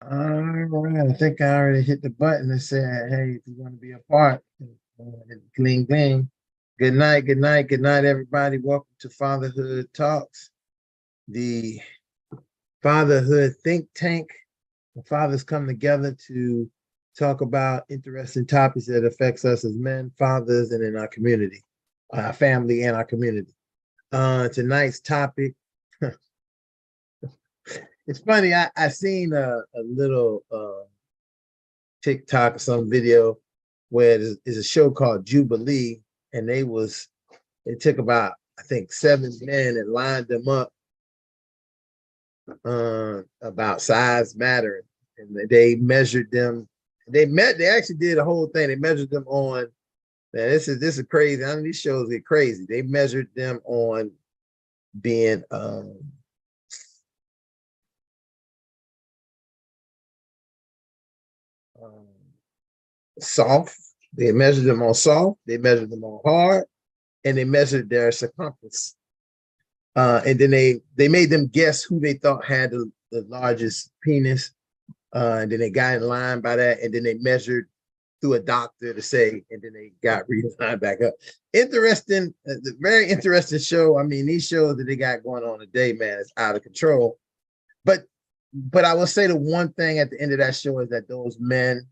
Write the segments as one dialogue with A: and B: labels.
A: All right, I think I already hit the button that said, hey, if you want to be a part, gling, gling. Good night, good night, good night, everybody. Welcome to Fatherhood Talks, the Fatherhood Think Tank. The fathers come together to talk about interesting topics that affects us as men, fathers, and in our community, our family, and our community. Tonight's topic, it's funny, I seen a little TikTok or some video where there's a show called Jubilee, and they took about, I think, 7 men and lined them up about size mattering, and they measured them. They actually did a whole thing. They measured them on. Man, this is crazy. I mean, these shows get crazy. They measured them on being soft. They measured them on soft. They measured them on hard, and they measured their circumference. And then they made them guess who they thought had the largest penis. And then they got in line by that, and then they measured through a doctor to say, and then they got relined back up. Interesting, very interesting show. I mean, these shows that they got going on today, man, it's out of control. But I will say the one thing at the end of that show is that those men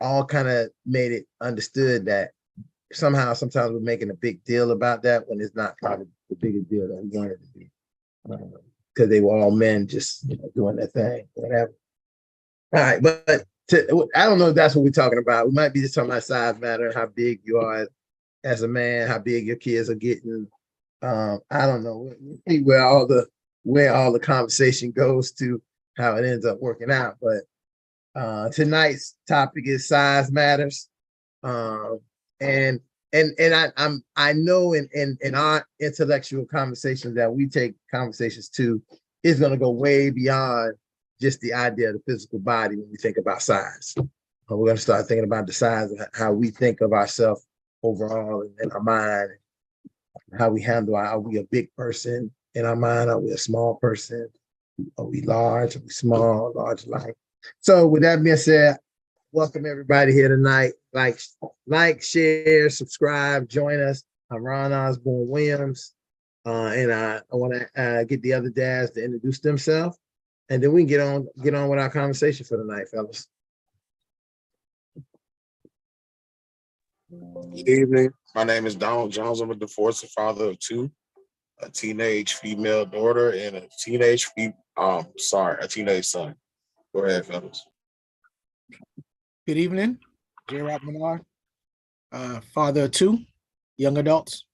A: all kind of made it understood that somehow, sometimes we're making a big deal about that when it's not probably the biggest deal that we wanted it to be. Because they were all men just doing their thing, whatever. All right, but I don't know if that's what we're talking about. We might be just talking about size matter, how big you are as a man, how big your kids are getting. I don't know where all the conversation goes to, how it ends up working out. But tonight's topic is size matters, and I know in our intellectual conversations that we take conversations to is going to go way beyond just the idea of the physical body when we think about size. We're going to start thinking about the size of how we think of ourselves overall in our mind, how we handle are we a big person in our mind? Are we a small person? Are we large? Are we small, large, light? So with that being said, welcome everybody here tonight. Like, share, subscribe, join us. I'm Ron Osborne Williams. And I want to get the other dads to introduce themselves. And then we can get on with our conversation for the night, fellas.
B: Good evening. My name is Donald Jones. I'm a divorced father of two, a teenage female daughter and a teenage son. Go ahead, fellas.
C: Good evening. J. Rob Menard, father of two young adults.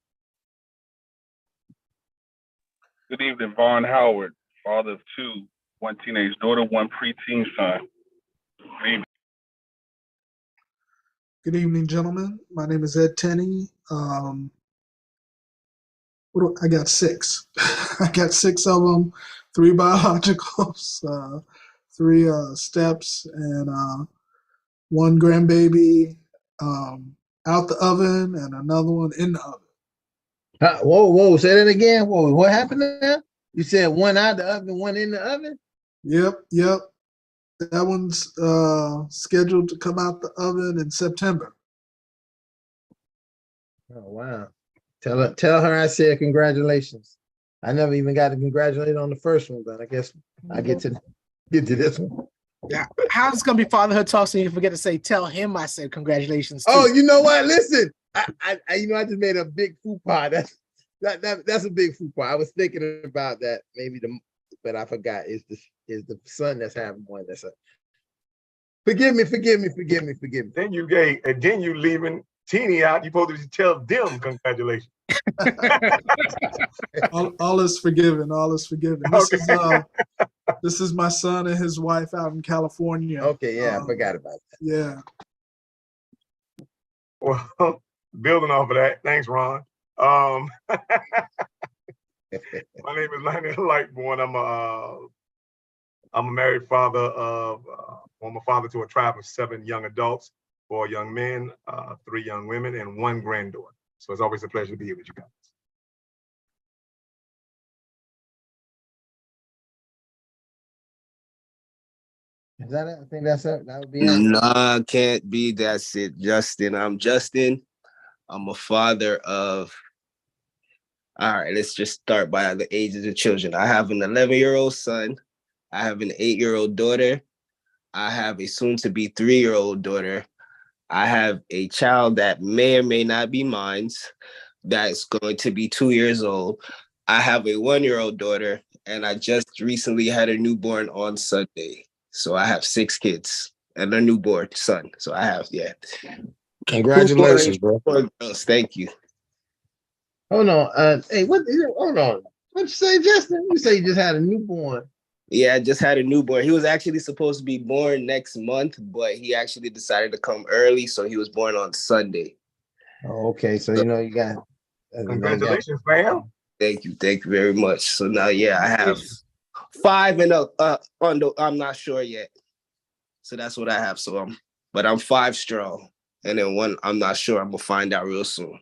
D: Good evening, Vaughn Howard, father of two, one teenage daughter, one preteen son. Good evening.
E: Good evening, gentlemen. My name is Ed Tenney. I got 6. I got 6 of them, 3 biologicals, 3 steps, and 1 grandbaby out the oven and another one in the oven.
A: Whoa, say that again. Whoa, what happened there? You said 1 out the oven, 1 in the oven?
E: Yep. That one's scheduled to come out the oven in September.
A: Oh, wow. Tell her I said congratulations. I never even got to congratulate on the first one, but I guess I get to this one.
C: Yeah. How's it going to be Fatherhood Talks and you forget to say, tell him I said congratulations too.
A: Oh, you know what? Listen, I just made a big faux pas. That's a big faux pas. I was thinking about that but I forgot. Is the son that's having one. That's a forgive me.
F: Then you leaving Teeny out. You supposed to tell them congratulations.
E: all is forgiven. All is forgiven.
F: Okay.
E: This is my son and his wife out in California.
A: Okay, yeah, I forgot about that.
E: Yeah.
F: Well, building off of that, thanks, Ron. My name is Lionel Lightborn. I'm a married father of. I'm a father to a tribe of 7 young adults, 4 young men, 3 young women, and 1 granddaughter. So it's always a pleasure to be here with you guys.
A: Is that it? I think that's it. That would be it.
G: Nah, can't be. That's it, Justin. I'm Justin. I'm a father of. All right, let's just start by the ages of children. I have an 11-year-old son. I have an 8-year-old daughter. I have a soon-to-be 3-year-old daughter. I have a child that may or may not be mine, that's going to be 2 years old. I have a 1-year-old daughter, and I just recently had a newborn on Sunday. So I have 6 kids and a newborn son. So I have, 2
B: Congratulations,
G: boys,
B: bro.
G: 4 girls. Thank you.
A: Hold on. Hey, hold on. What'd you say, Justin? You say you just had a newborn.
G: Yeah, I just had a newborn. He was actually supposed to be born next month, but he actually decided to come early. So he was born on Sunday.
A: Oh, okay. So you know you got.
F: Congratulations, fam.
G: Thank you. Thank you very much. So now, I have 5 and I'm not sure yet. So that's what I have. So but I'm 5 strong. And then 1, I'm not sure. I'm gonna find out real soon.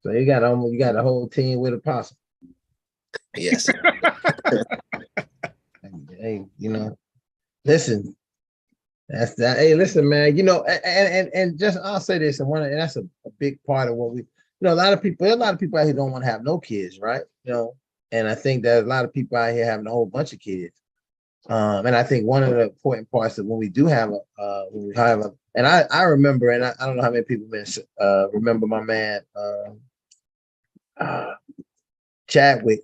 A: So you got a whole team with Apostle.
G: Yes.
A: Hey, listen. That's that. Hey, listen, man. And just I'll say this, and that's a big part of what we. A lot of people out here don't want to have no kids, right? And I think that a lot of people out here having a whole bunch of kids. And I think one of the important parts of when we do have and I remember, and I don't know how many people remember my man Chadwick,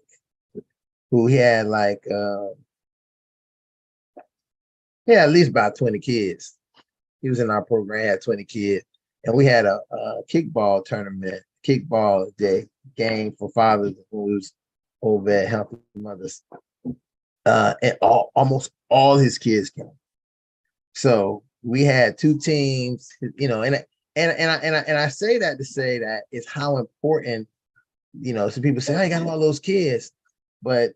A: who he had at least about 20 kids. He was in our program, had 20 kids. And we had a kickball tournament, kickball day game for fathers who was over at Healthy Mothers. And almost all his kids came. So we had 2 teams, and I say that to say that it's how important, some people say, oh, you got all those kids. But,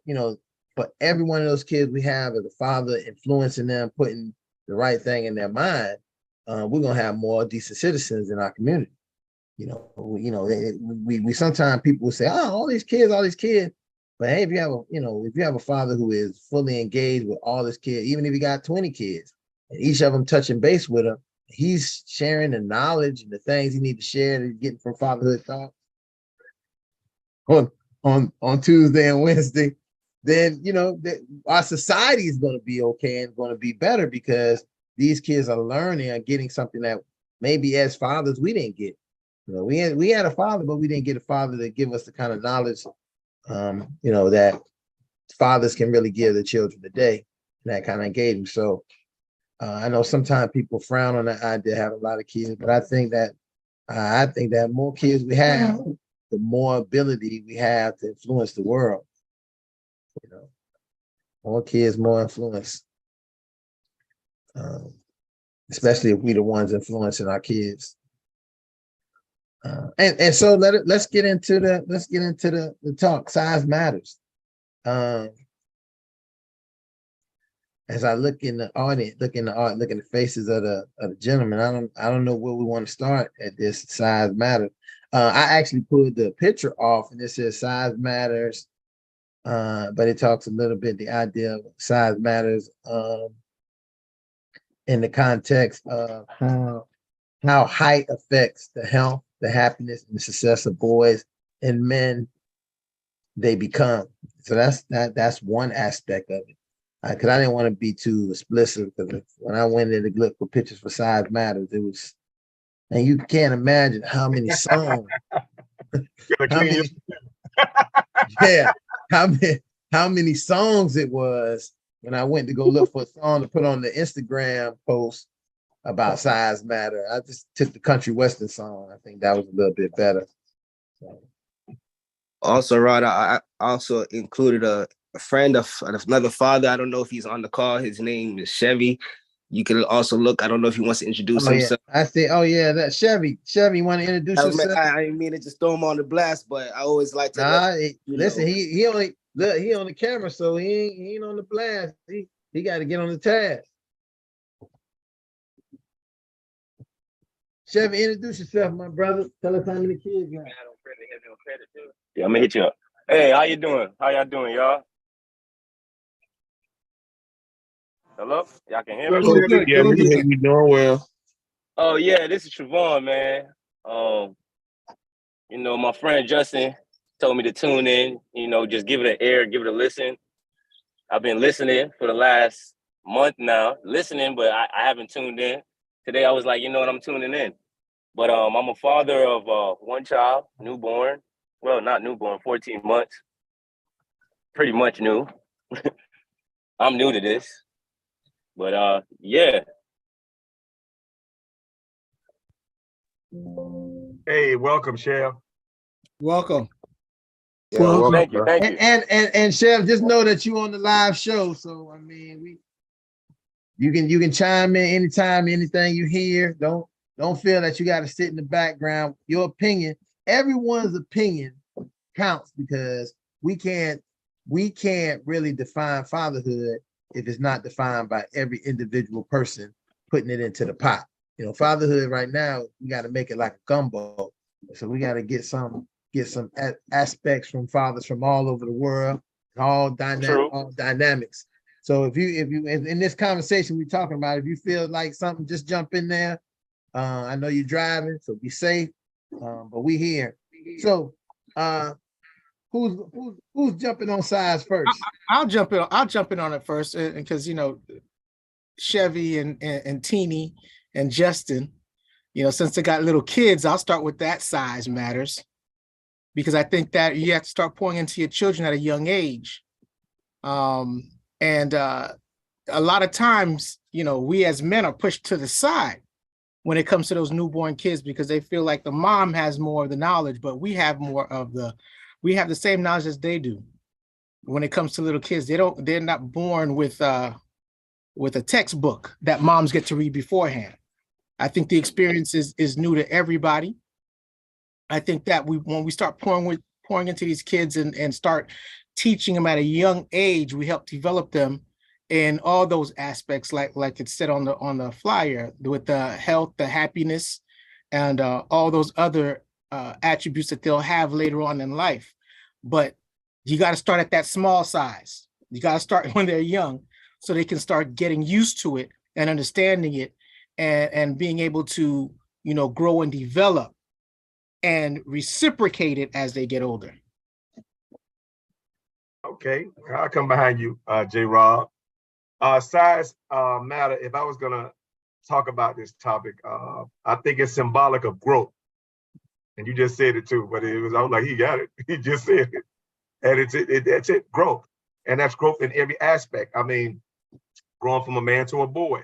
A: but every one of those kids we have as a father influencing them, putting the right thing in their mind, we're gonna have more decent citizens in our community. We sometimes people will say, oh, all these kids. But hey, if you have a father who is fully engaged with all his kids, even if he got 20 kids, and each of them touching base with him, he's sharing the knowledge and the things he need to share that he's getting from Fatherhood Talk on Tuesday and Wednesday. Then our society is going to be okay and going to be better because these kids are learning and getting something that maybe as fathers we didn't get. We had a father, but we didn't get a father to give us the kind of knowledge, that fathers can really give their children today, and that kind of engagement. So I know sometimes people frown on the idea of having a lot of kids, but I think that more kids we have, the more ability we have to influence the world. More kids, more influence. Especially if we the ones influencing our kids. And so let's get into the talk. Size matters. As I look in the audience, look in the faces of the gentlemen, I don't know where we want to start at this. Size matters. I actually pulled the picture off, and it says size matters. But it talks a little bit the idea of size matters in the context of how height affects the health, the happiness, and the success of boys and men they become. So that's one aspect of it. Because I didn't want to be too explicit, because when I went in to look for pictures for size matters, it was, and you can't imagine how many songs, how many songs it was when I went to go look for a song to put on the Instagram post about size matter. I just took the country western song. I think that was a little bit better. So.
G: Also, Rod, I also included a friend of another father. I don't know if he's on the call. His name is Chevy. You can also look. I don't know if he wants to introduce himself.
A: Yeah. I see. Oh yeah, that Chevy. Chevy, you want to introduce yourself?
G: I didn't mean to just throw him on the blast, but I always like to.
A: Listen, he only look. He on the camera, so he ain't on the blast. He got to get on the task. Chevy, introduce yourself, my brother. Tell us how many kids you got.
H: Yeah, I'm gonna hit you up. Hey, how you doing? How y'all doing, y'all? Hello? Y'all can hear
F: Hello,
H: me?
C: Yeah,
F: Chevy.
C: good,
B: Yeah, we
C: good.
B: can hear you doing well.
H: Oh yeah, this is Travon, man. My friend Justin told me to tune in, just give it an air, give it a listen. I've been listening for the last month now, listening, but I haven't tuned in. Today I was like, you know what, I'm tuning in. But I'm a father of one child, newborn. Well, not newborn, 14 months. Pretty much new. I'm new to this. But yeah.
F: Hey, welcome, Chev.
C: Welcome.
B: Yeah,
E: Welcome.
B: welcome,
H: Thank you,
B: bro.
H: thank you.
A: And Chef, just know that you on the live show. So I mean, you can chime in anytime, anything you hear. Don't feel that you got to sit in the background. Your opinion, everyone's opinion counts because we can't really define fatherhood if it's not defined by every individual person putting it into the pot. Fatherhood right now, we got to make it like a gumbo. So we got to get some aspects from fathers from all over the world, all
H: True.
A: dynamics. So if you in this conversation we're talking about, if you feel like something, just jump in there. I know you're driving, so be safe. But we here. So who's jumping on sides first?
C: I'll jump in. I'll jump in on it first, because Chevy and Teeny and Justin, since they got little kids, I'll start with that size matters, because I think that you have to start pouring into your children at a young age. And a lot of times, we as men are pushed to the side when it comes to those newborn kids, because they feel like the mom has more of the knowledge, but we have the same knowledge as they do. When it comes to little kids, they're not born with a textbook that moms get to read beforehand. I think the experience is new to everybody. I think that when we start pouring into these kids and start teaching them at a young age, we help develop them in all those aspects, like it said on the flyer, with the health, the happiness, and all those other attributes that they'll have later on in life. But you got to start at that small size. You got to start when they're young, so they can start getting used to it and understanding it, and being able to grow and develop and reciprocate it as they get older.
F: Okay, I'll come behind you, J. Rob. Size matter. If I was gonna talk about this topic, I think it's symbolic of growth. And you just said it too, but I was like, he got it. He just said it. And that's it, growth. And that's growth in every aspect. I mean, growing from a man to a boy,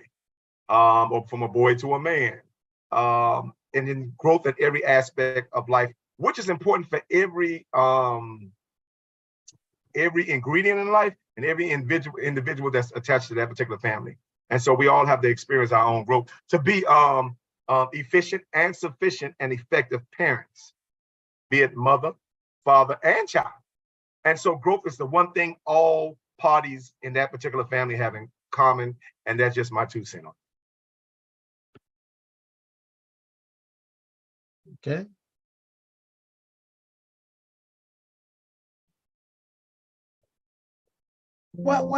F: or from a boy to a man. And then growth in every aspect of life, which is important for every ingredient in life and every individual that's attached to that particular family. And so we all have to experience our own growth to be efficient and sufficient and effective parents, be it mother, father, and child. And so growth is the one thing all parties in that particular family have in common, and that's just my 2 cents on it.
A: Okay. Well,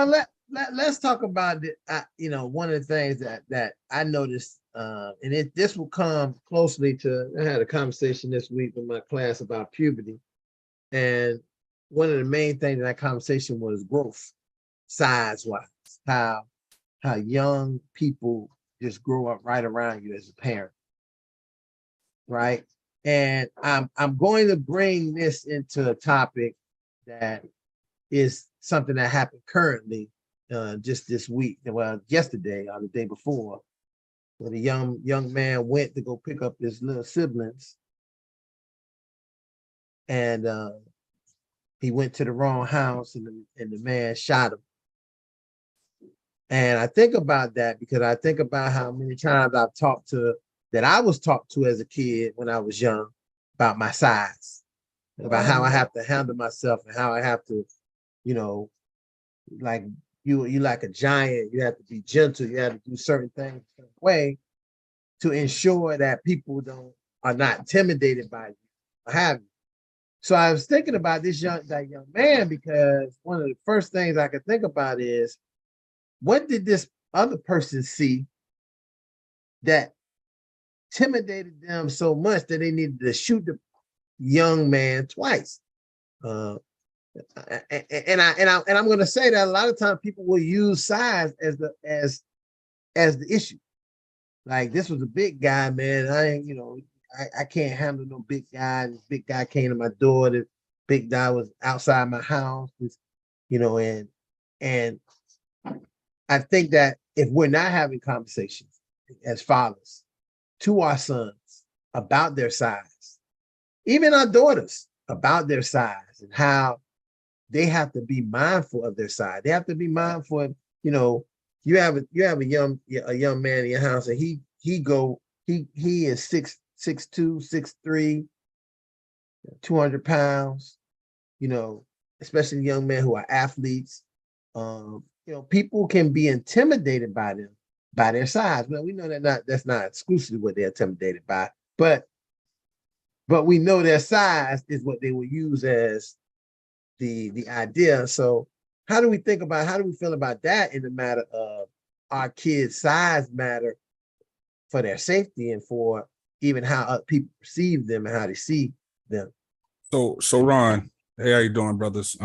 A: let's talk about it. One of the things that I noticed, and this will come closely to. I had a conversation this week with my class about puberty, and one of the main things in that conversation was growth, size-wise, how young people just grow up right around you as a parent, right? And I'm going to bring this into a topic that is something that happened currently, just this week, well, yesterday or the day before, when a young man went to go pick up his little siblings, and he went to the wrong house, and the man shot him. And I think about that because I think about how many times I was talked to as a kid when I was young about my size, about how I have to handle myself and how I have to, like you like a giant, you have to be gentle, you have to do certain things a certain way to ensure that people are not intimidated by you or have you. So I was thinking about that young man, because one of the first things I could think about is, what did this other person see that intimidated them so much that they needed to shoot the young man twice. And I'm going to say that a lot of times people will use size as the issue. Like, this was a big guy, man. I can't handle no big guy. This big guy came to my door. This big guy was outside my house. And I think that if we're not having conversations as fathers to our sons about their size, even our daughters about their size and how they have to be mindful of their size. They have to be mindful of, you have a young man in your house, and he is 6'2", 6'3", 200 pounds, especially young men who are athletes. People can be intimidated by them, by their size. Well, we know that's not exclusively what they're intimidated by, but we know their size is what they will use as the idea. So how do we feel about that in the matter of our kids' size matter for their safety and for even how people perceive them and how they see them?
I: So Ron, hey, how you doing, brothers?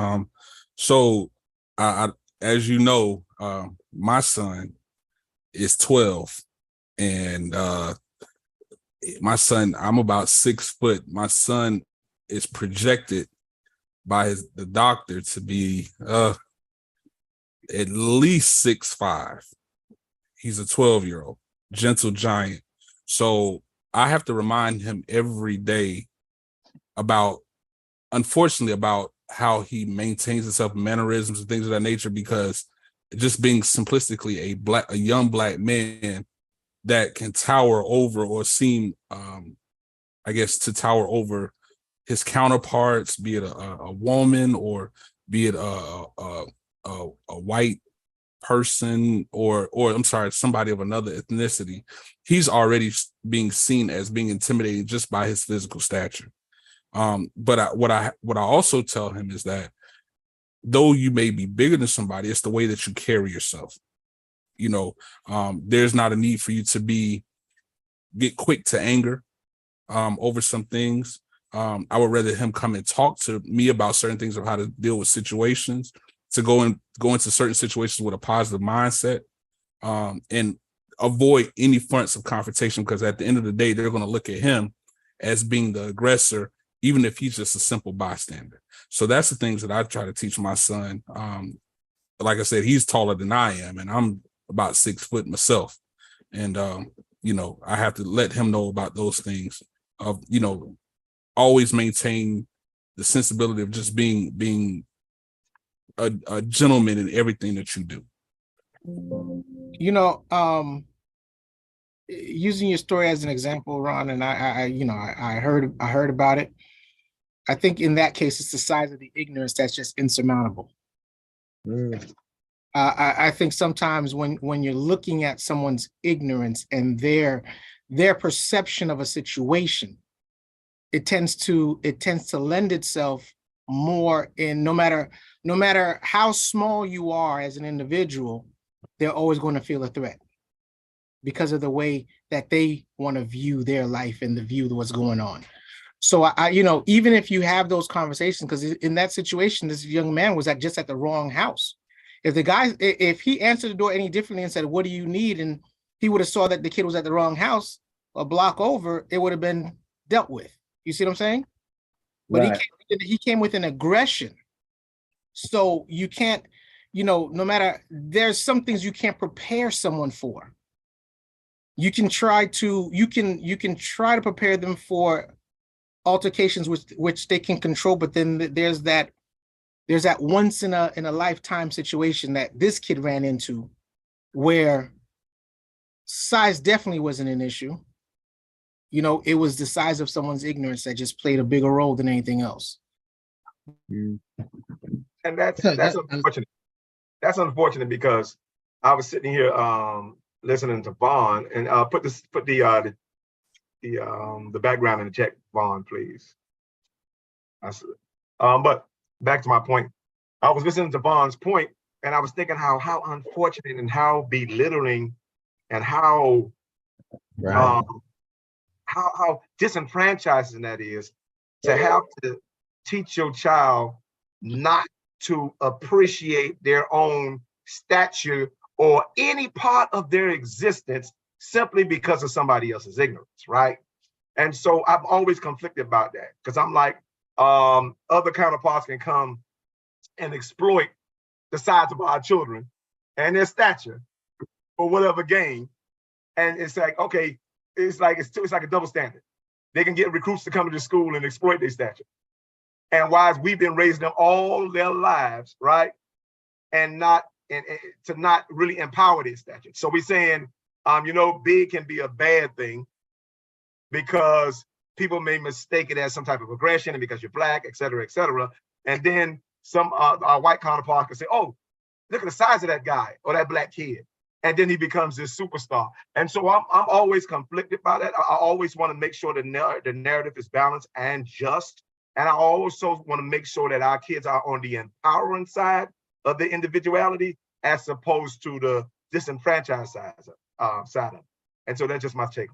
I: So I as you know, my son is 12, and my son, I'm about 6 foot. My son is projected by the doctor to be at least 6'5". He's a 12-year-old, gentle giant. So I have to remind him every day unfortunately, about how he maintains himself, mannerisms and things of that nature, because just being simplistically a young black man that can tower over or seem, to tower over his counterparts, be it a woman or be it a white person or I'm sorry, somebody of another ethnicity, he's already being seen as being intimidating just by his physical stature. But what I also tell him is that though you may be bigger than somebody, it's the way that you carry yourself. There's not a need for you to get quick to anger over some things. I would rather him come and talk to me about certain things of how to deal with situations, to go into certain situations with a positive mindset, and avoid any fronts of confrontation, because at the end of the day, they're going to look at him as being the aggressor, even if he's just a simple bystander. So that's the things that I try to teach my son. Like I said, he's taller than I am, and I'm about 6 foot myself. And, I have to let him know about those things of, always maintain the sensibility of just being a gentleman in everything that you do.
C: Using your story as an example, Ron, and I heard about it. I think in that case, it's the size of the ignorance that's just insurmountable. I think sometimes when you're looking at someone's ignorance and their perception of a situation, it tends to lend itself more in no matter how small you are as an individual, they're always going to feel a threat because of the way that they want to view their life and the view of what's going on. So I even if you have those conversations, because in that situation, this young man was just at the wrong house. If he answered the door any differently and said, "What do you need?" and he would have saw that the kid was at the wrong house a block over, it would have been dealt with. You see what I'm saying? But right. He came with an aggression. So you can't, no matter, there's some things you can't prepare someone for. You can try to prepare them for altercations which they can control, but then there's that once in a lifetime situation that this kid ran into where size definitely wasn't an issue. It was the size of someone's ignorance that just played a bigger role than anything else.
F: And that's unfortunate. That's unfortunate because I was sitting here listening to Vaughn, and put the background in the chat, Vaughn, please. But back to my point, I was listening to Vaughn's point And I was thinking how unfortunate and how belittling and how
A: Right.
F: how disenfranchising that is, to have to teach your child not to appreciate their own stature or any part of their existence simply because of somebody else's ignorance, right? And so I've always conflicted about that, because I'm like, other counterparts can come and exploit the size of our children and their stature for whatever gain. And it's like, okay, it's like a double standard. They can get recruits to come to the school and exploit their stature. And whereas we've been raising them all their lives, right? And to not really empower their stature. So we're saying, big can be a bad thing because people may mistake it as some type of aggression, and because you're Black, et cetera, et cetera. And then some our white counterparts can say, oh, look at the size of that guy or that Black kid. And then he becomes this superstar. And so I'm always conflicted by that. I always want to make sure the narrative is balanced and just. And I also want to make sure that our kids are on the empowering side of the individuality as opposed to the disenfranchised side of it. And so that's just my take.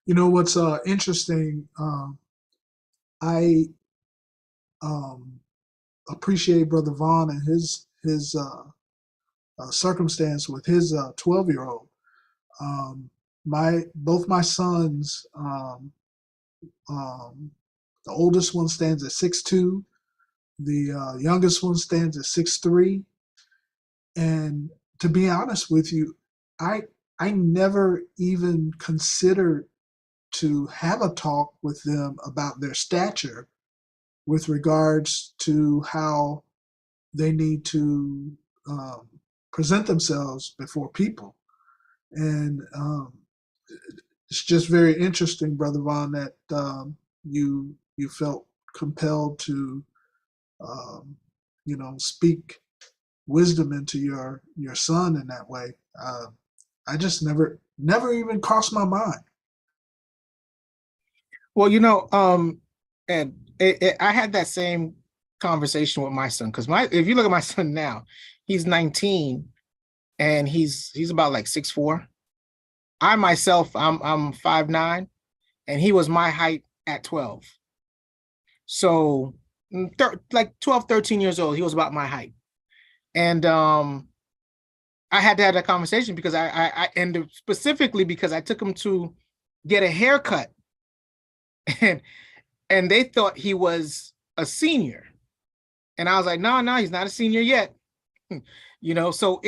E: You know what's interesting? I appreciate Brother Vaughn and his circumstance with his 12-year-old. Both my sons, the oldest one stands at 6'2", the youngest one stands at 6'3", and to be honest with you, I never even considered to have a talk with them about their stature with regards to how they need to present themselves before people. And it's just very interesting, Brother Vaughn, that you felt compelled to speak wisdom into your son in that way. I just never even crossed my mind.
C: Well, and I had that same conversation with my son, because if you look at my son now, he's 19 and he's about like 6'4". I myself, I'm 5'9", and he was my height at 12. So like 12, 13 years old, he was about my height. And I had to have that conversation because I and specifically because I took him to get a haircut, and they thought he was a senior. And I was like, no, he's not a senior yet. So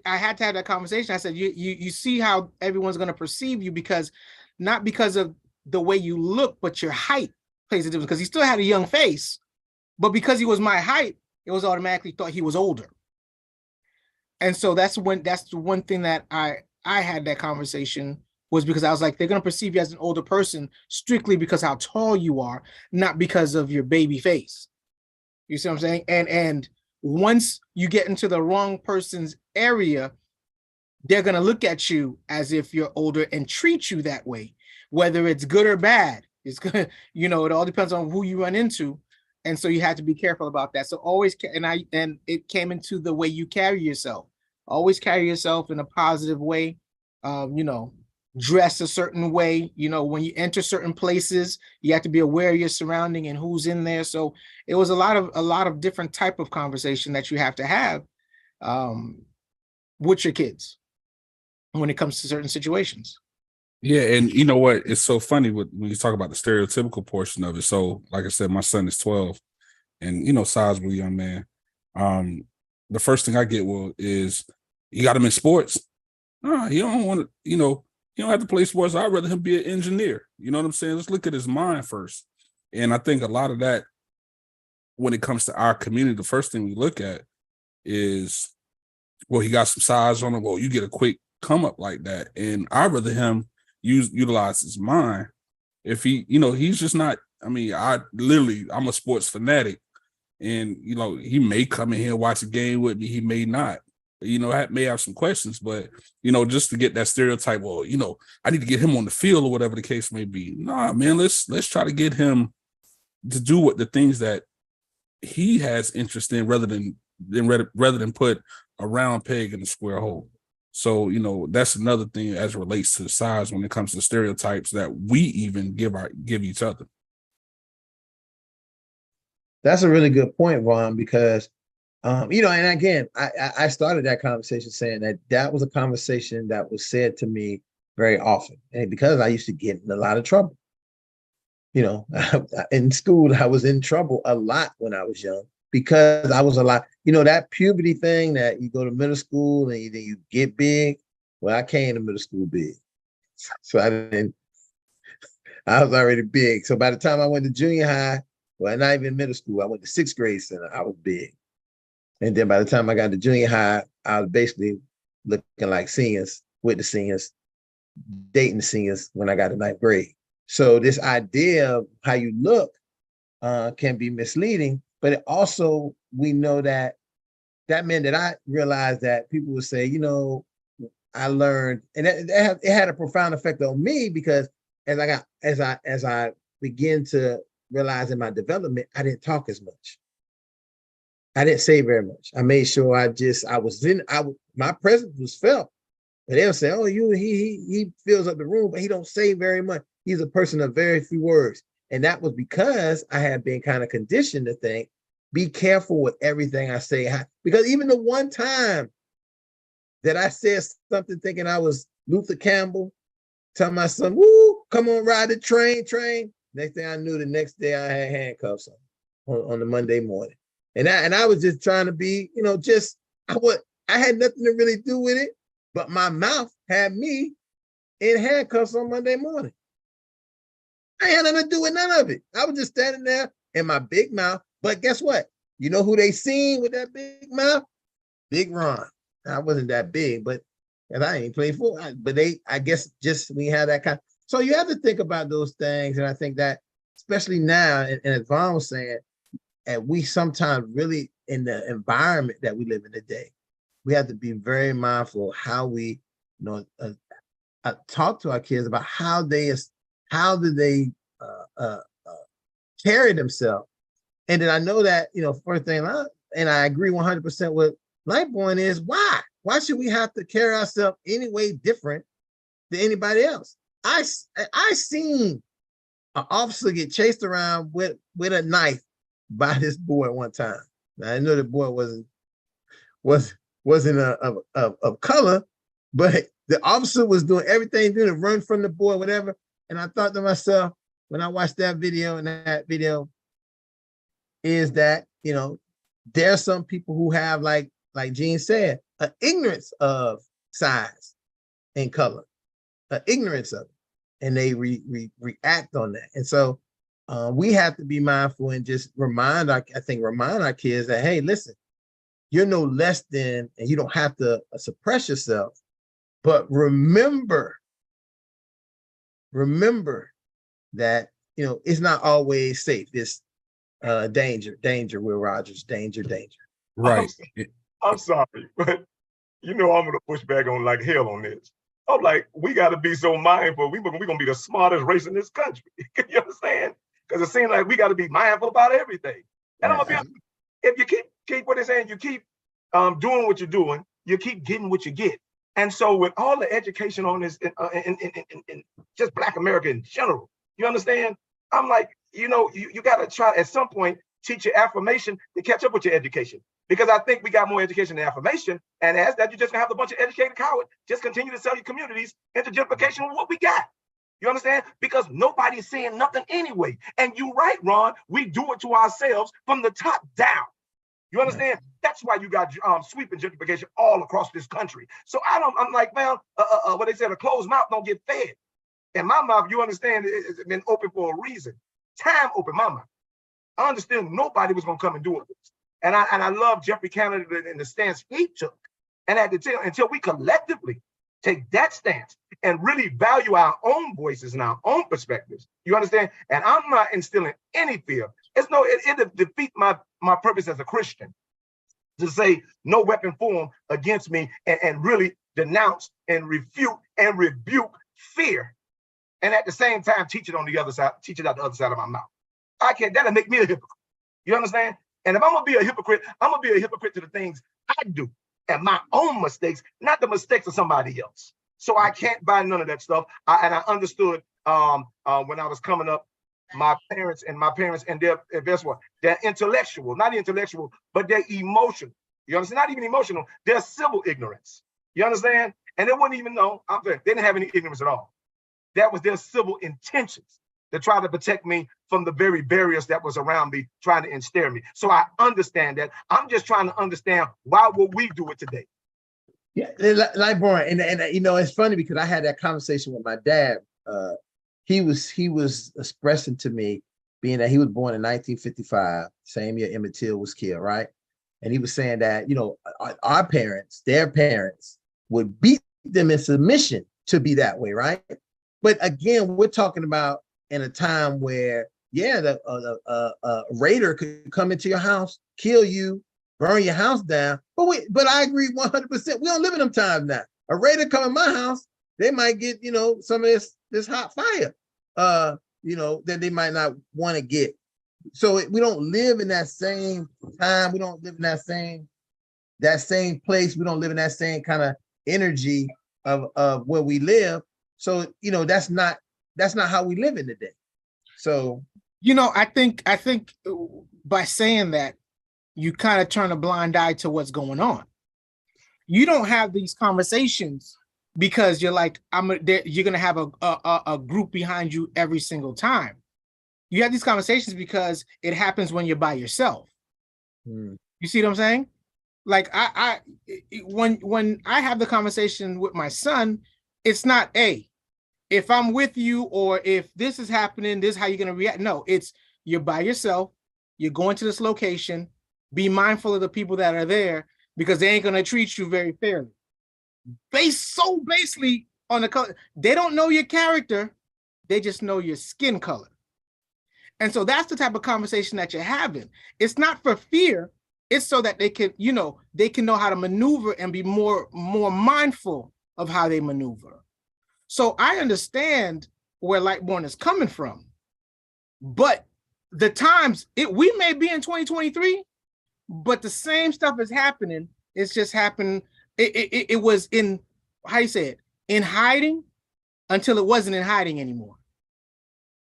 C: I had to have that conversation. I said, you see how everyone's going to perceive you, because not because of the way you look, but your height plays a difference, because he still had a young face, but because he was my height, it was automatically thought he was older. And so that's the one thing that I had that conversation, was because I was like, they're going to perceive you as an older person strictly because how tall you are, not because of your baby face. You see what I'm saying? And once you get into the wrong person's area, they're going to look at you as if you're older and treat you that way, whether it's good or bad. It's good, it all depends on who you run into. And so you have to be careful about that. So always, and it came into the way you carry yourself. Always carry yourself in a positive way. Dress a certain way. When you enter certain places, you have to be aware of your surrounding and who's in there. So it was a lot of different type of conversation that you have to have with your kids when it comes to certain situations.
I: Yeah, and you know what? It's so funny when you talk about the stereotypical portion of it. So, like I said, my son is 12, and sizable young man. The first thing I get is, you got him in sports. You don't want to, you don't have to play sports. I'd rather him be an engineer. You know what I'm saying? Let's look at his mind first. And I think a lot of that, when it comes to our community, the first thing we look at is, well, he got some size on him. Well, you get a quick come up like that. And I'd rather him utilize his mind. If he's just not, I'm a sports fanatic, and he may come in here and watch a game with me, he may not. I may have some questions, but just to get that stereotype, well, I need to get him on the field or whatever the case may be. Nah, man, let's try to get him to do what the things that he has interest in, rather than put a round peg in a square hole. So, you know, that's another thing as it relates to size when it comes to stereotypes that we even give each other.
A: That's a really good point, Vaughn, because you know, and again, I started that conversation saying that was a conversation that was said to me very often, and because I used to get in a lot of trouble. You know, in school, I was in trouble a lot when I was young because I was a lot, you know, that puberty thing that you go to middle school and then you get big. Well, I came to middle school big. So I was already big. So by the time I went to junior high, well, not even middle school, I went to 6th grade center, I was big. And then by the time I got to junior high, I was basically looking like seniors, with the seniors, dating the seniors when I got to 9th grade. So this idea of how you look can be misleading, but it also, we know that meant that I realized that people would say, you know, I learned, and it had a profound effect on me because as I began to realize in my development, I didn't talk as much. I didn't say very much. I made sure my presence was felt. And they'll say, oh, he fills up the room, but he don't say very much. He's a person of very few words. And that was because I had been kind of conditioned to think, be careful with everything I say. Because even the one time that I said something thinking I was Luther Campbell, telling my son, woo, come on, ride the train. Next thing I knew, the next day I had handcuffs on the Monday morning. And I was just trying to be, you know, I had nothing to really do with it, but my mouth had me in handcuffs on Monday morning. I had nothing to do with none of it. I was just standing there in my big mouth. But guess what? You know who they seen with that big mouth? Big Ron. I wasn't that big, but and I ain't played for. But I guess just we had that kind. So you have to think about those things, and I think that especially now, and as Vaughn was saying, and we sometimes really in the environment that we live in today, we have to be very mindful of how we, you know, talk to our kids about how do they carry themselves. And then I know that, you know, first thing, and I agree 100% with Lightborn is why? Why should we have to carry ourselves any way different than anybody else? I seen an officer get chased around with a knife by this boy one time. Now, I know the boy wasn't of color, but the officer was doing everything to run from the boy, whatever. And I thought to myself, when I watched that video, and that video is that, you know, there's some people who have, like Gene said, an ignorance of size and color, an ignorance of it, and they react on that. And so we have to be mindful and just remind our kids that, hey, listen, you're no less than, and you don't have to suppress yourself, but remember that, you know, it's not always safe. It's danger, Will Rogers, danger.
I: Right.
F: I'm sorry, but you know I'm gonna push back on like hell on this. I'm like, we gotta be so mindful. We're gonna be the smartest race in this country. You understand? Because it seems like we gotta be mindful about everything. And I'm gonna be honest, if you keep what they're saying, you keep doing what you're doing, you keep getting what you get. And so with all the education on this in just Black America in general, you understand? I'm like, you know, you gotta try at some point teach your affirmation to catch up with your education. Because I think we got more education than affirmation. And as that, you're just gonna have a bunch of educated cowards just continue to sell your communities into gentrification of what we got. You understand? Because nobody's saying nothing anyway. And you're right, Ron, we do it to ourselves from the top down. You understand? That's why you got sweeping gentrification all across this country. So I'm like, man, what they said, a closed mouth don't get fed. And my mouth, you understand, it's been open for a reason. Time opened my mouth. I understood nobody was gonna come and do it. And I love Jeffrey Canada and the stance he took. And at the tail, until we collectively take that stance and really value our own voices and our own perspectives, you understand? And I'm not instilling any fear. It defeats my purpose as a Christian to say no weapon formed against me and really denounce and refute and rebuke fear. And at the same time, teach it on the other side, teach it out the other side of my mouth. That'll make me a hypocrite. You understand? And if I'm gonna be a hypocrite, I'm gonna be a hypocrite to the things I do and my own mistakes, not the mistakes of somebody else. So I can't buy none of that stuff. And I understood when I was coming up, my parents and their, guess what? They're intellectual, not intellectual, but they're emotional. You understand? Not even emotional. They're civil ignorance. You understand? And they wouldn't even know. They didn't have any ignorance at all. That was their civil intentions to try to protect me from the very barriers that was around me, trying to ensnare me. So I understand that. I'm just trying to understand why would we do it today?
A: Yeah, like Brian, and you know, it's funny because I had that conversation with my dad. He was expressing to me, being that he was born in 1955, same year Emmett Till was killed, right? And he was saying that, you know, our parents, their parents would beat them in submission to be that way, right? But again, we're talking about in a time where, yeah, the raider could come into your house, kill you, burn your house down. But I agree 100%. We don't live in them times now. A raider come in my house, they might get, you know, some of this hot fire, you know, that they might not want to get. So we don't live in that same time. We don't live in that same place. We don't live in that same kind of energy of where we live. So, you know, that's not how we live in today. So,
C: you know, I think by saying that, you kind of turn a blind eye to what's going on. You don't have these conversations because you're like, you're gonna have a group behind you every single time. You have these conversations because it happens when you're by yourself. You see what I'm saying? Like when I have the conversation with my son, it's not, hey, if I'm with you or if this is happening, this is how you're gonna react. No, it's you're by yourself, you're going to this location, be mindful of the people that are there because they ain't gonna treat you very fairly. Basically on the color, they don't know your character, they just know your skin color. And so that's the type of conversation that you're having. It's not for fear, it's so that they can, you know, they can know how to maneuver and be more mindful of how they maneuver. So I understand where Lightborn is coming from, but the times, we may be in 2023, but the same stuff is happening. It's just happened. It was in, how you say it, in hiding until it wasn't in hiding anymore.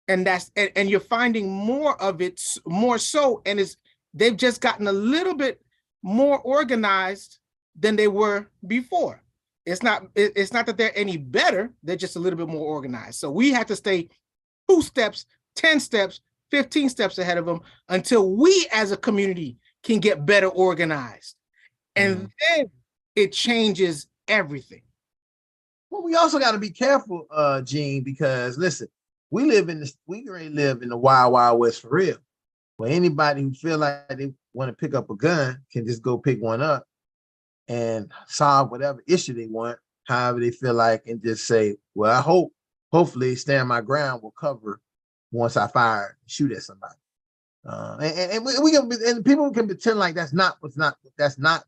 C: And and you're finding more of it, more so, and they've just gotten a little bit more organized than they were before. It's not that they're any better, they're just a little bit more organized. So we have to stay 2 steps, 10 steps, 15 steps ahead of them until we as a community can get better organized. And then it changes everything.
A: Well, we also got to be careful, Gene, because listen, we already live in the wild, wild west for real. Where anybody who feel like they want to pick up a gun can just go pick one up and solve whatever issue they want, however they feel like, and just say, well, hopefully stand my ground will cover once I fire, shoot at somebody. And people can pretend like that's not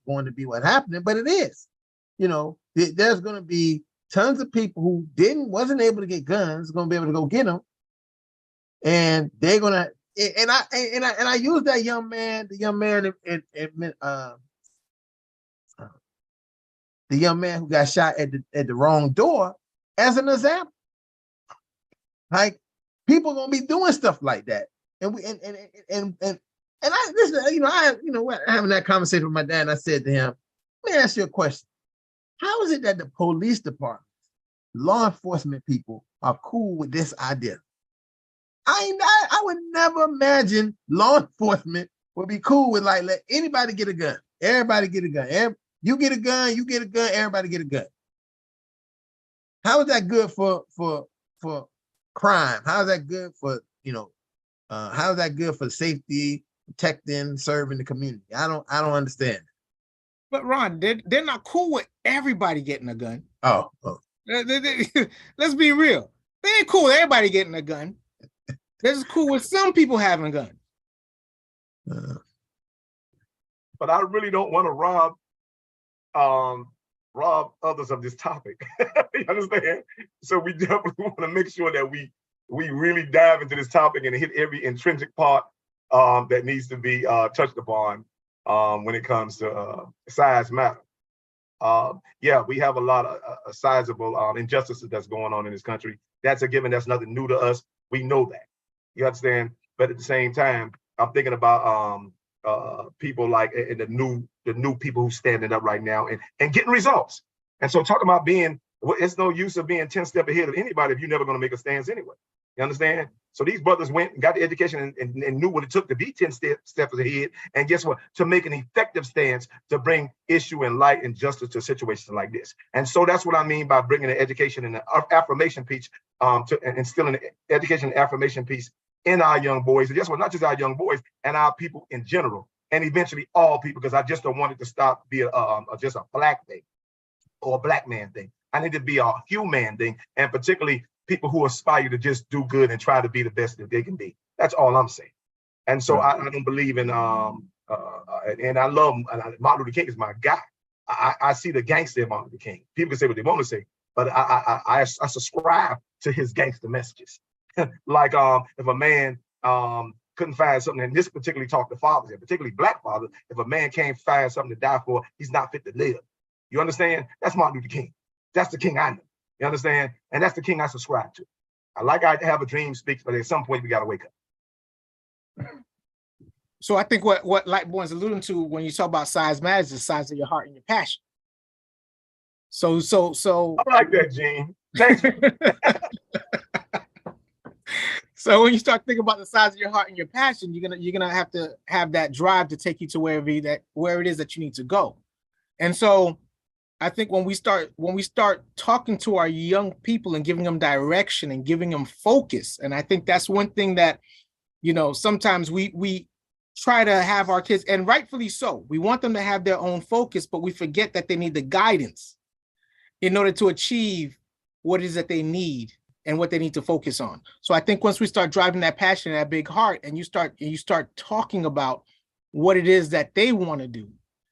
A: going to be what happened, but it is. You know, there's going to be tons of people who wasn't able to get guns going to be able to go get them, and they're gonna. And I use that young man, the young man who got shot at the wrong door as an example. Like, people gonna be doing stuff like that. And I listen, having that conversation with my dad, and I said to him, let me ask you a question. How is it that the police department, law enforcement people are cool with this idea? I would never imagine law enforcement would be cool with like, let anybody get a gun. Everybody get a gun. You get a gun, everybody get a gun. How is that good for crime? How is that good for, how is that good for safety, protecting, serving the community? I don't understand.
C: But Ron, they're not cool with everybody getting a gun.
A: Oh.
C: Let's be real. They ain't cool with everybody getting a gun. They're just cool with some people having a gun.
F: But I really don't want to rob others of this topic. You understand? So we definitely want to make sure that we really dive into this topic and hit every intrinsic part that needs to be touched upon when it comes to size matter. Yeah, we have a lot of sizable injustices that's going on in this country. That's a given. That's nothing new to us. We know that. You understand? But at the same time, I'm thinking about people like and the new people who's standing up right now and getting results. And so talking about being, well, it's no use of being 10 steps ahead of anybody if you're never going to make a stance anyway. You understand? So these brothers went and got the education and knew what it took to be 10 steps ahead. And guess what? To make an effective stance to bring issue and light and justice to situations like this. And so that's what I mean by bringing the education and the affirmation piece to instilling the education and affirmation piece in our young boys. And guess what? Not just our young boys and our people in general, and eventually all people, because I just don't want it to stop being just a black thing or a black man thing. I need to be a human thing, and particularly people who aspire to just do good and try to be the best that they can be. That's all I'm saying. And so I don't believe in, and I love Martin Luther King is my guy. I see the gangster in Martin Luther King. People can say what they want to say, but I subscribe to his gangster messages. Like if a man couldn't find something, and this particularly talk to fathers, and particularly black fathers, if a man can't find something to die for, he's not fit to live. You understand? That's Martin Luther King. That's the king I know. You understand? And that's the king I subscribe to. I like I have a dream speaks, but at some point we got to wake up.
C: So I think what Lightborn's alluding to when you talk about size matters is the size of your heart and your passion. So
F: I like that, Gene. Thanks.
C: So when you start thinking about the size of your heart and your passion, you're gonna have to have that drive to take you to where it is that you need to go. And so I think when we start talking to our young people and giving them direction and giving them focus, and I think that's one thing that, sometimes we try to have our kids, and rightfully so, we want them to have their own focus, but we forget that they need the guidance in order to achieve what it is that they need and what they need to focus on. So I think once we start driving that passion, that big heart, and you start talking about what it is that they want to do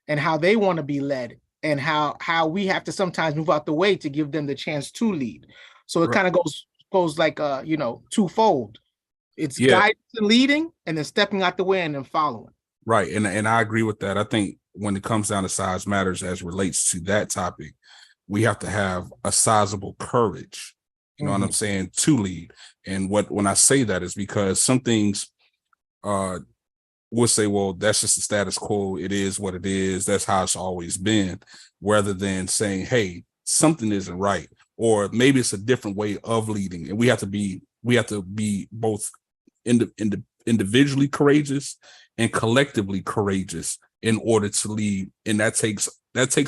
C: and how they want to be led, and how we have to sometimes move out the way to give them the chance to lead. So it kind of goes like twofold. It's guidance and leading, and then stepping out the way and then following.
I: Right. And I agree with that. I think when it comes down to size matters as relates to that topic, we have to have a sizable courage, you know what I'm saying, to lead. And when I say that is because some things we'll say, well, that's just the status quo. It is what it is. That's how it's always been, rather than saying, hey, something isn't right, or maybe it's a different way of leading. And we have to be both individually courageous and collectively courageous in order to lead. And that takes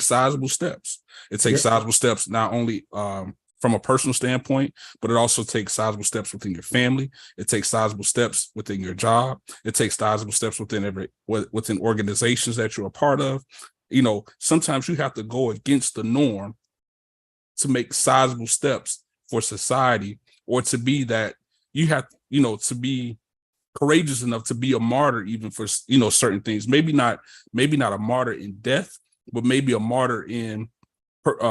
I: sizable steps. It takes sizable steps, not only from a personal standpoint, but it also takes sizable steps within your family. It takes sizable steps within your job. It takes sizable steps within organizations that you're a part of. Sometimes you have to go against the norm to make sizable steps for society, or to be that you have, to be courageous enough to be a martyr, even for, certain things. Maybe not a martyr in death, but maybe a martyr in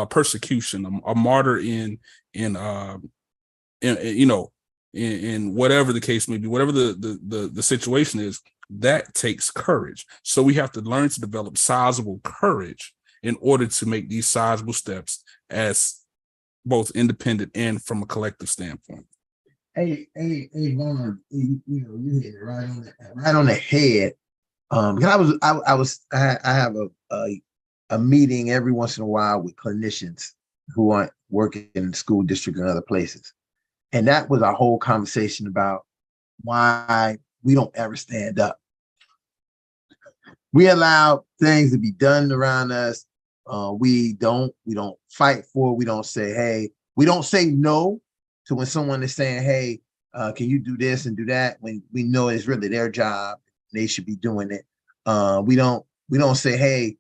I: persecution, a martyr in whatever the case may be, whatever the situation is. That takes courage. So we have to learn to develop sizable courage in order to make these sizable steps as both independent and from a collective standpoint.
A: Hey, Vaughn, you hit it right on the head. Because I have a meeting every once in a while with clinicians who aren't working in the school district and other places. And that was our whole conversation about why we don't ever stand up. We allow things to be done around us. We don't fight for it. We don't say, hey, we don't say no to when someone is saying, hey, can you do this and do that, when we know it's really their job. They should be doing it. We don't say, hey,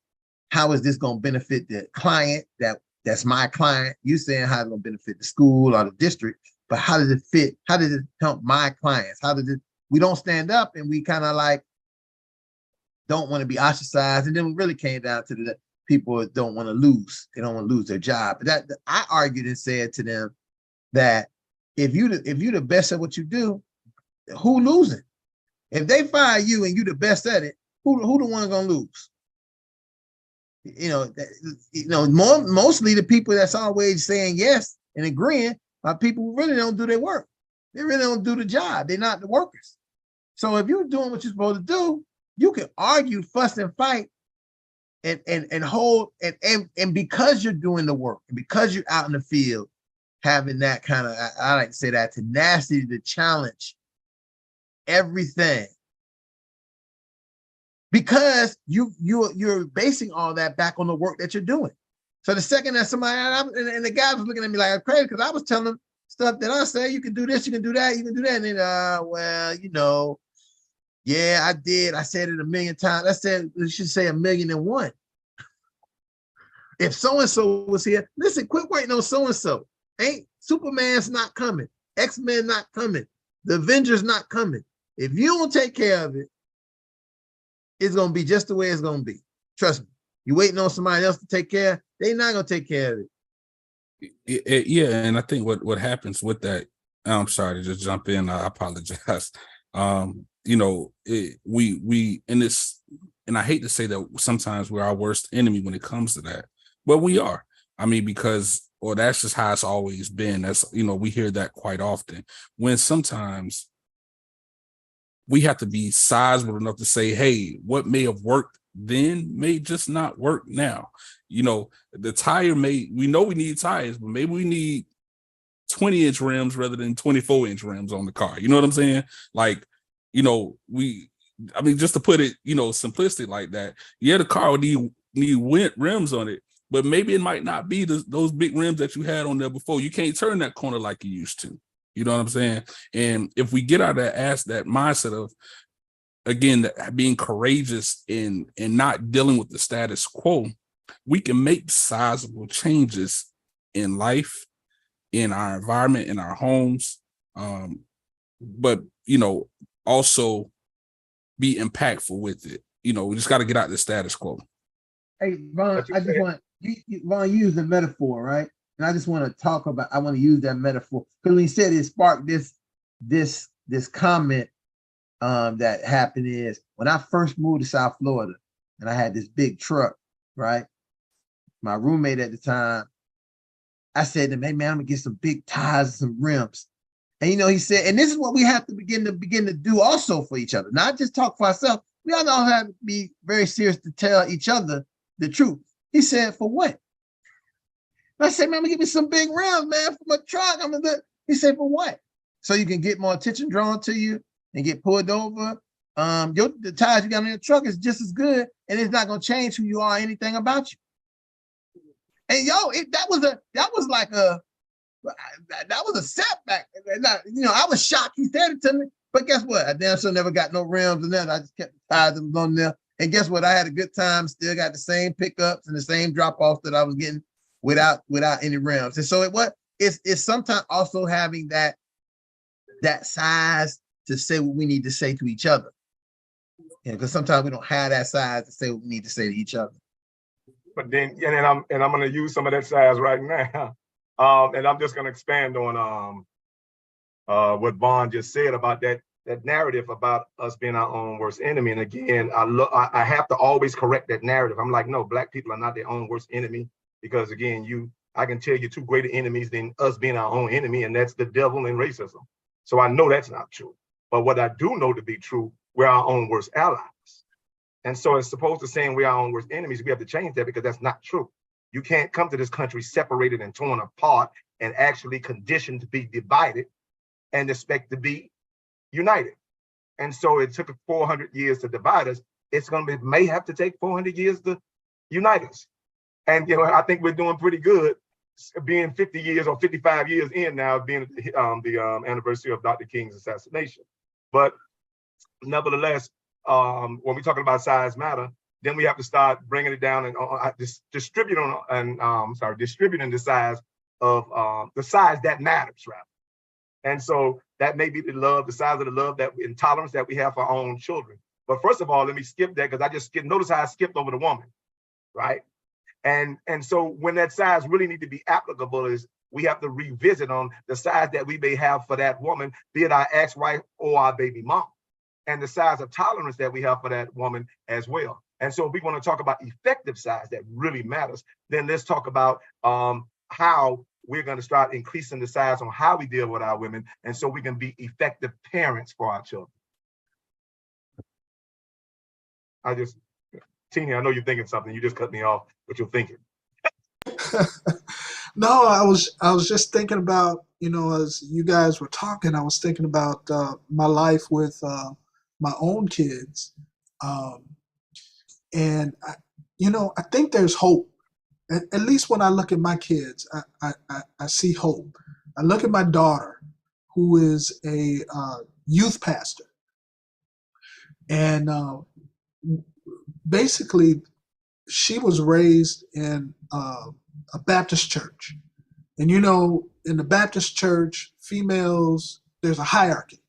A: how is this going to benefit the client that's my client? You saying how it's going to benefit the school or the district, but how does it fit? How does it help my clients? We don't stand up, and we kind of like don't want to be ostracized. And then we really came down to the people don't want to lose. They don't want to lose their job. But I argued and said to them that if you're the best at what you do, who losing? If they fire you and you the best at it, who the one gonna lose? Mostly the people that's always saying yes and agreeing are people who really don't do their work. They really don't do the job. They're not the workers. So if you're doing what you're supposed to do, you can argue, fuss, and fight, and hold, and because you're doing the work, and because you're out in the field, having that kind of, I like to say, that tenacity to challenge everything, because you're basing all that back on the work that you're doing. So the second that somebody, and the guy was looking at me like I'm crazy, because I was telling them stuff that I say, you can do this, you can do that, you can do that, and then well, yeah, I did. I said it a million times. I said you should say 1,000,001. If so-and-so was here, listen, quit waiting on so-and-so. Ain't Superman's not coming, X-Men not coming, the Avengers not coming. If you don't take care of it, it's gonna be just the way it's gonna be. Trust me. You waiting on somebody else to take care, they're not gonna take care of it.
I: Yeah, and I think what happens with that, I'm sorry to just jump in, I apologize. We in this, and I hate to say that sometimes we're our worst enemy when it comes to that, but we are. I mean, because, or that's just how it's always been. That's, we hear that quite often, when sometimes we have to be sizable enough to say, hey, what may have worked then may just not work now. The tire we know we need tires, but maybe we need 20-inch rims rather than 24-inch rims on the car. You know what I'm saying? Like, just to put it, simplistic like that. Yeah, the car would need rims on it, but maybe it might not be those big rims that you had on there before. You can't turn that corner like you used to. You know what I'm saying? And if we get out of that mindset of, again, being courageous and not dealing with the status quo, we can make sizable changes in life, in our environment, in our homes, but also be impactful with it. We just got to get out of the status quo.
A: Hey, Vaughn, I just want Vaughn used the metaphor, right? And I just want to talk about, I want to use that metaphor because when he said it sparked this comment that happened is when I first moved to South Florida and I had this big truck, right? My roommate at the time, I said to him, hey man, I'm gonna get some big tires and some rims. And he said, and this is what we have to begin to do also for each other, not just talk for ourselves. We all know how to be very serious to tell each other the truth. He said, for what? And I said, man, I'm gonna give me some big rims, man, for my truck. He said, for what? So you can get more attention drawn to you and get pulled over. The tires you got on your truck is just as good, and it's not gonna change who you are or anything about you. And that was a setback. I was shocked he said it to me, but guess what? I damn sure never got no rims and that. I just kept the tires on there. And guess what? I had a good time, still got the same pickups and the same drop-offs that I was getting without any rims. And so it's sometimes also having that size to say what we need to say to each other. Because sometimes we don't have that size to say what we need to say to each other.
F: But then, I'm going to use some of that size right now. And I'm just going to expand on what Vaughn just said about that narrative about us being our own worst enemy. And again, I have to always correct that narrative. I'm like, no, Black people are not their own worst enemy, because again, I can tell you two greater enemies than us being our own enemy, and that's the devil and racism. So I know that's not true. But what I do know to be true, we're our own worst allies. And so as opposed to saying we're our own worst enemies, we have to change that, because that's not true. You can't come to this country separated and torn apart and actually conditioned to be divided and expect to be united. And so it took 400 years to divide us. It may have to take 400 years to unite us. And I think we're doing pretty good, being 50 years or 55 years in now, being the anniversary of Dr. King's assassination. But nevertheless, when we're talking about size matter, then we have to start bringing it down and distributing the size of the size that matters, rather. And so that may be the size of the love, that intolerance that we have for our own children. But first of all, let me skip that, because notice how I skipped over the woman, right? And so when that size really need to be applicable is we have to revisit on the size that we may have for that woman, be it our ex-wife or our baby mom. and the size of tolerance that we have for that woman as well. And so if we want to talk about effective size that really matters, then let's talk about how we're going to start increasing the size on how we deal with our women, and so we can be effective parents for our children. Tina, I know you're thinking something. You just cut me off, but you're thinking.
E: No, I was just thinking about, as you guys were talking, I was thinking about my life with my own kids. And, I think there's hope. At least when I look at my kids, I see hope. I look at my daughter, who is a youth pastor. And basically, she was raised in a Baptist church. And, in the Baptist church, females, there's a hierarchy.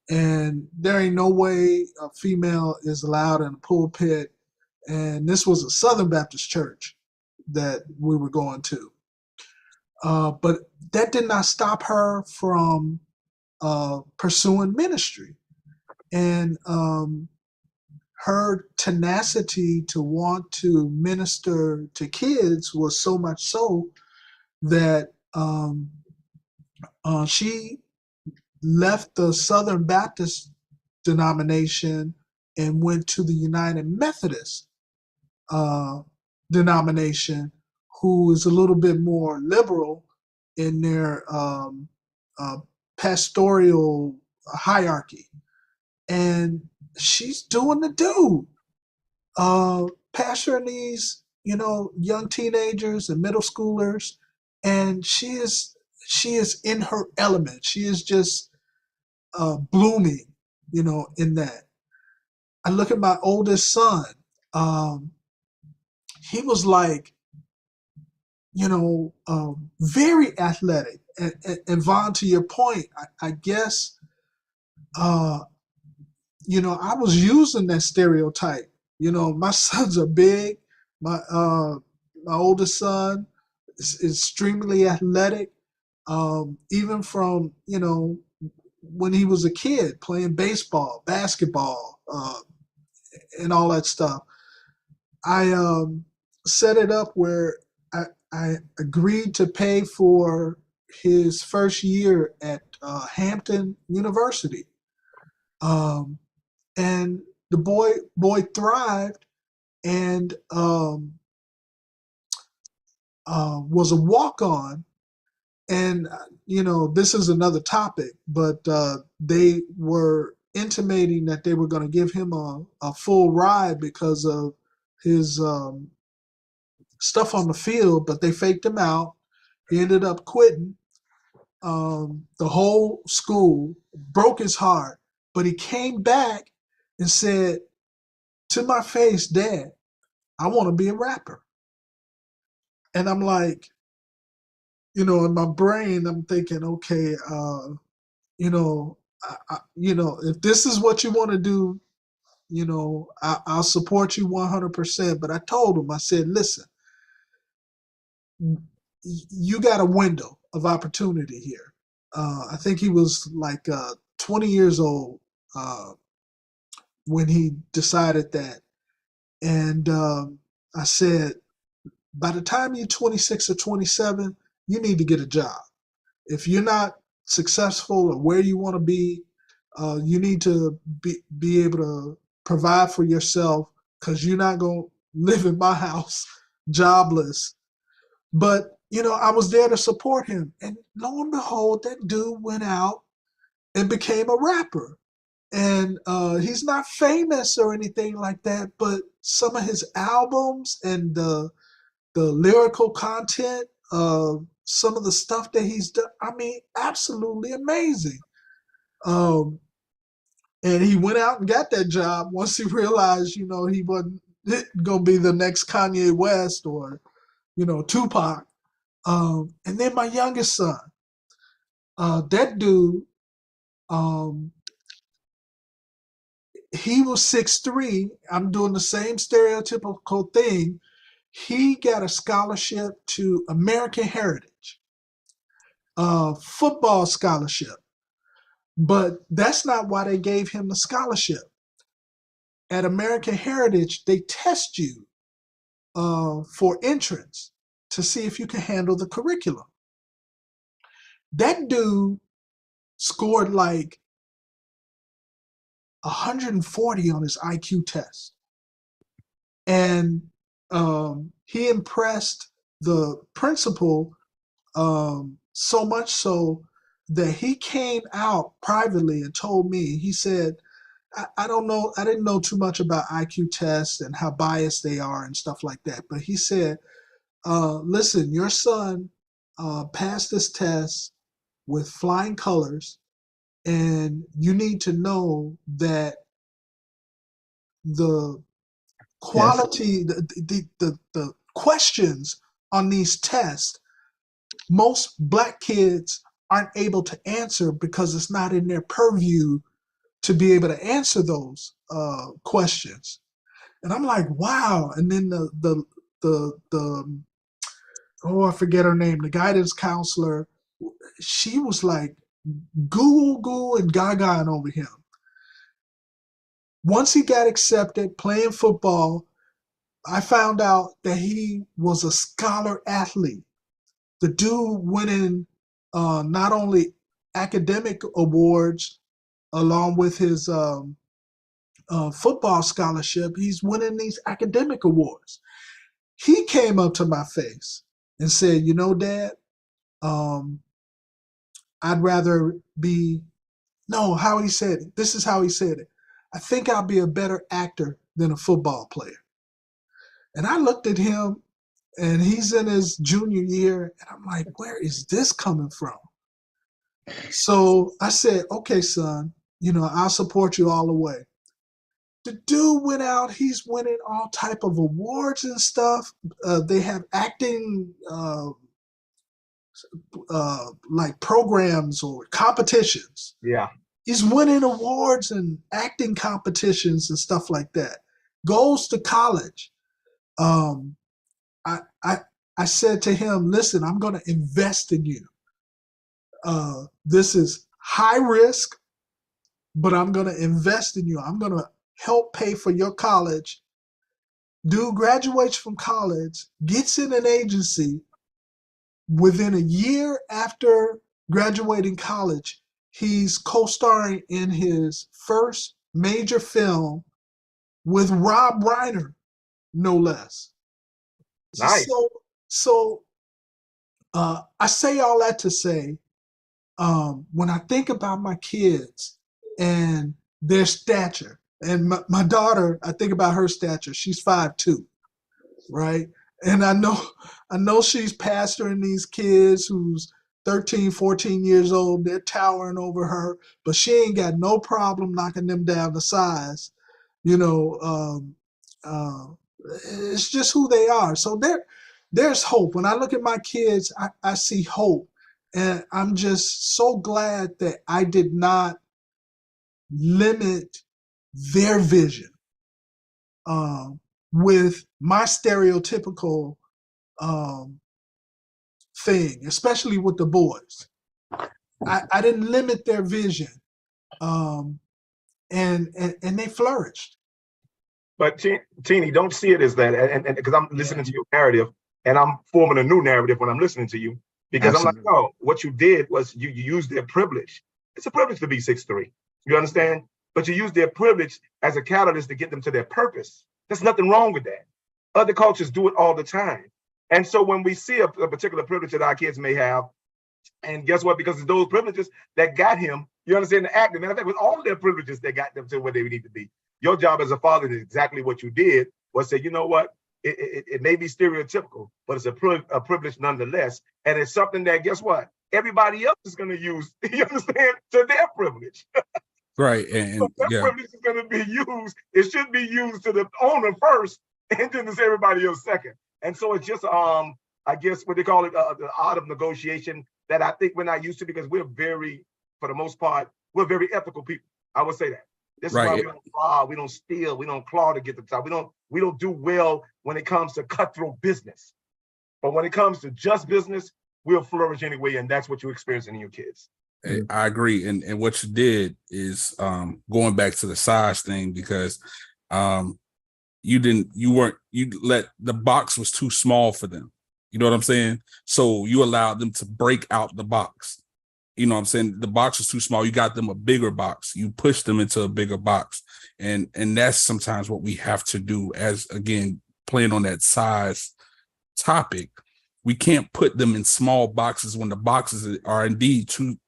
E: And there ain't no way a female is allowed in a pulpit. And this was a Southern Baptist church that we were going to. But that did not stop her from pursuing ministry. And her tenacity to want to minister to kids was so much so that she left the Southern Baptist denomination and went to the United Methodist denomination, who is a little bit more liberal in their pastoral hierarchy. And she's doing the do. Pastoring these, young teenagers and middle schoolers, and she is in her element. She is just blooming, in that. I look at my oldest son. He was like, very athletic. And Vaughn, to your point, I guess, I was using that stereotype. My sons are big. My oldest son is extremely athletic. Even from, when he was a kid playing baseball, basketball, and all that stuff. I set it up where I agreed to pay for his first year at Hampton University. And the boy thrived and was a walk-on. And, this is another topic, but they were intimating that they were going to give him a full ride because of his stuff on the field, but they faked him out. He ended up quitting. The whole school broke his heart, but he came back and said to my face, "Dad, I want to be a rapper." And I'm like, in my brain, I'm thinking, okay, if this is what you want to do, I'll support you 100%. But I told him, I said, listen, you got a window of opportunity here. I think he was like 20 years old when he decided that. And I said, by the time you're 26 or 27, you need to get a job. If you're not successful or where you want to be, you need to be able to provide for yourself, because you're not going to live in my house jobless. But, I was there to support him. And lo and behold, that dude went out and became a rapper. And he's not famous or anything like that, but some of his albums and the lyrical content of some of the stuff that he's done, absolutely amazing. And he went out and got that job once he realized, he wasn't going to be the next Kanye West or, Tupac. And then my youngest son, that dude, he was 6'3". I'm doing the same stereotypical thing. He got a scholarship to American Heritage, football scholarship. But that's not why they gave him the scholarship. At American Heritage, they test you for entrance to see if you can handle the curriculum. That dude scored like 140 on his IQ test. And he impressed the principal so much so that he came out privately and told me, he said, I don't know, I didn't know too much about IQ tests and how biased they are and stuff like that. But he said, listen, your son passed this test with flying colors, and you need to know that the quality, the questions on these tests, most Black kids aren't able to answer because it's not in their purview to be able to answer those questions. And I'm like, wow. And then the oh, I forget her name, the guidance counselor, she was like goo and gaga over him. Once he got accepted playing football, I found out that he was a scholar athlete. The dude winning not only academic awards along with his football scholarship, he's winning these academic awards. He came up to my face and said, you know, Dad, I'd rather be, no, how he said it. This is how he said it. I think I'll be a better actor than a football player. And I looked at him, and he's in his junior year, and I'm like, where is this coming from? So I said, okay, son, you know, I'll support you all the way. The dude went out, he's winning all type of awards and stuff. They have acting like programs or competitions.
F: Yeah.
E: He's winning awards and acting competitions and stuff like that. Goes to college. I said to him, listen, I'm going to invest in you. This is high risk, but I'm going to invest in you. I'm going to help pay for your college. Dude graduates from college, gets in an agency. Within a year after graduating college, he's co-starring in his first major film with Rob Reiner, no less.
F: Nice.
E: So I say all that to say, when I think about my kids and their stature, and my daughter, I think about her stature. She's 5'2", right? And I know she's pastoring these kids who's 13, 14 years old. They're towering over her, but she ain't got no problem knocking them down to size. You know, it's just who they are. So there's hope. When I look at my kids, I see hope. And I'm just so glad that I did not limit their vision with my stereotypical thing, especially with the boys. I didn't limit their vision, and they flourished.
F: But Teeny, don't see it as that, and because I'm listening to your narrative, and I'm forming a new narrative when I'm listening to you, because
A: Absolutely.
F: I'm like, oh, what you did was you used their privilege. It's a privilege to be 6'3". You understand? But you use their privilege as a catalyst to get them to their purpose. There's nothing wrong with that. Other cultures do it all the time. And so when we see a particular privilege that our kids may have, and guess what? Because it's those privileges that got him, you understand, the acting. Matter of fact, with all their privileges that got them to where they need to be. Your job as a father is exactly what you did, was say, you know what? It may be stereotypical, but it's a privilege nonetheless. And it's something that, guess what? Everybody else is going to use, you understand, to their privilege.
I: Right.
F: So that privilege is going to be used. It should be used to the owner first, and then to everybody else second. And so it's just, I guess what they call it, the art of negotiation that I think we're not used to, because we're very, for the most part, we're very ethical people. I would say that. This is why we don't rob, we don't steal, we don't claw to get the top. We don't do well when it comes to cutthroat business. But when it comes to just business, we'll flourish anyway, and that's what you're experiencing in your kids.
I: I agree. And what you did is going back to the size thing, because you let the box was too small for them. You know what I'm saying? So you allowed them to break out the box. You know what I'm saying? The box was too small. You got them a bigger box. You pushed them into a bigger box. And that's sometimes what we have to do, as, again, playing on that size topic. We can't put them in small boxes when the boxes are indeed too,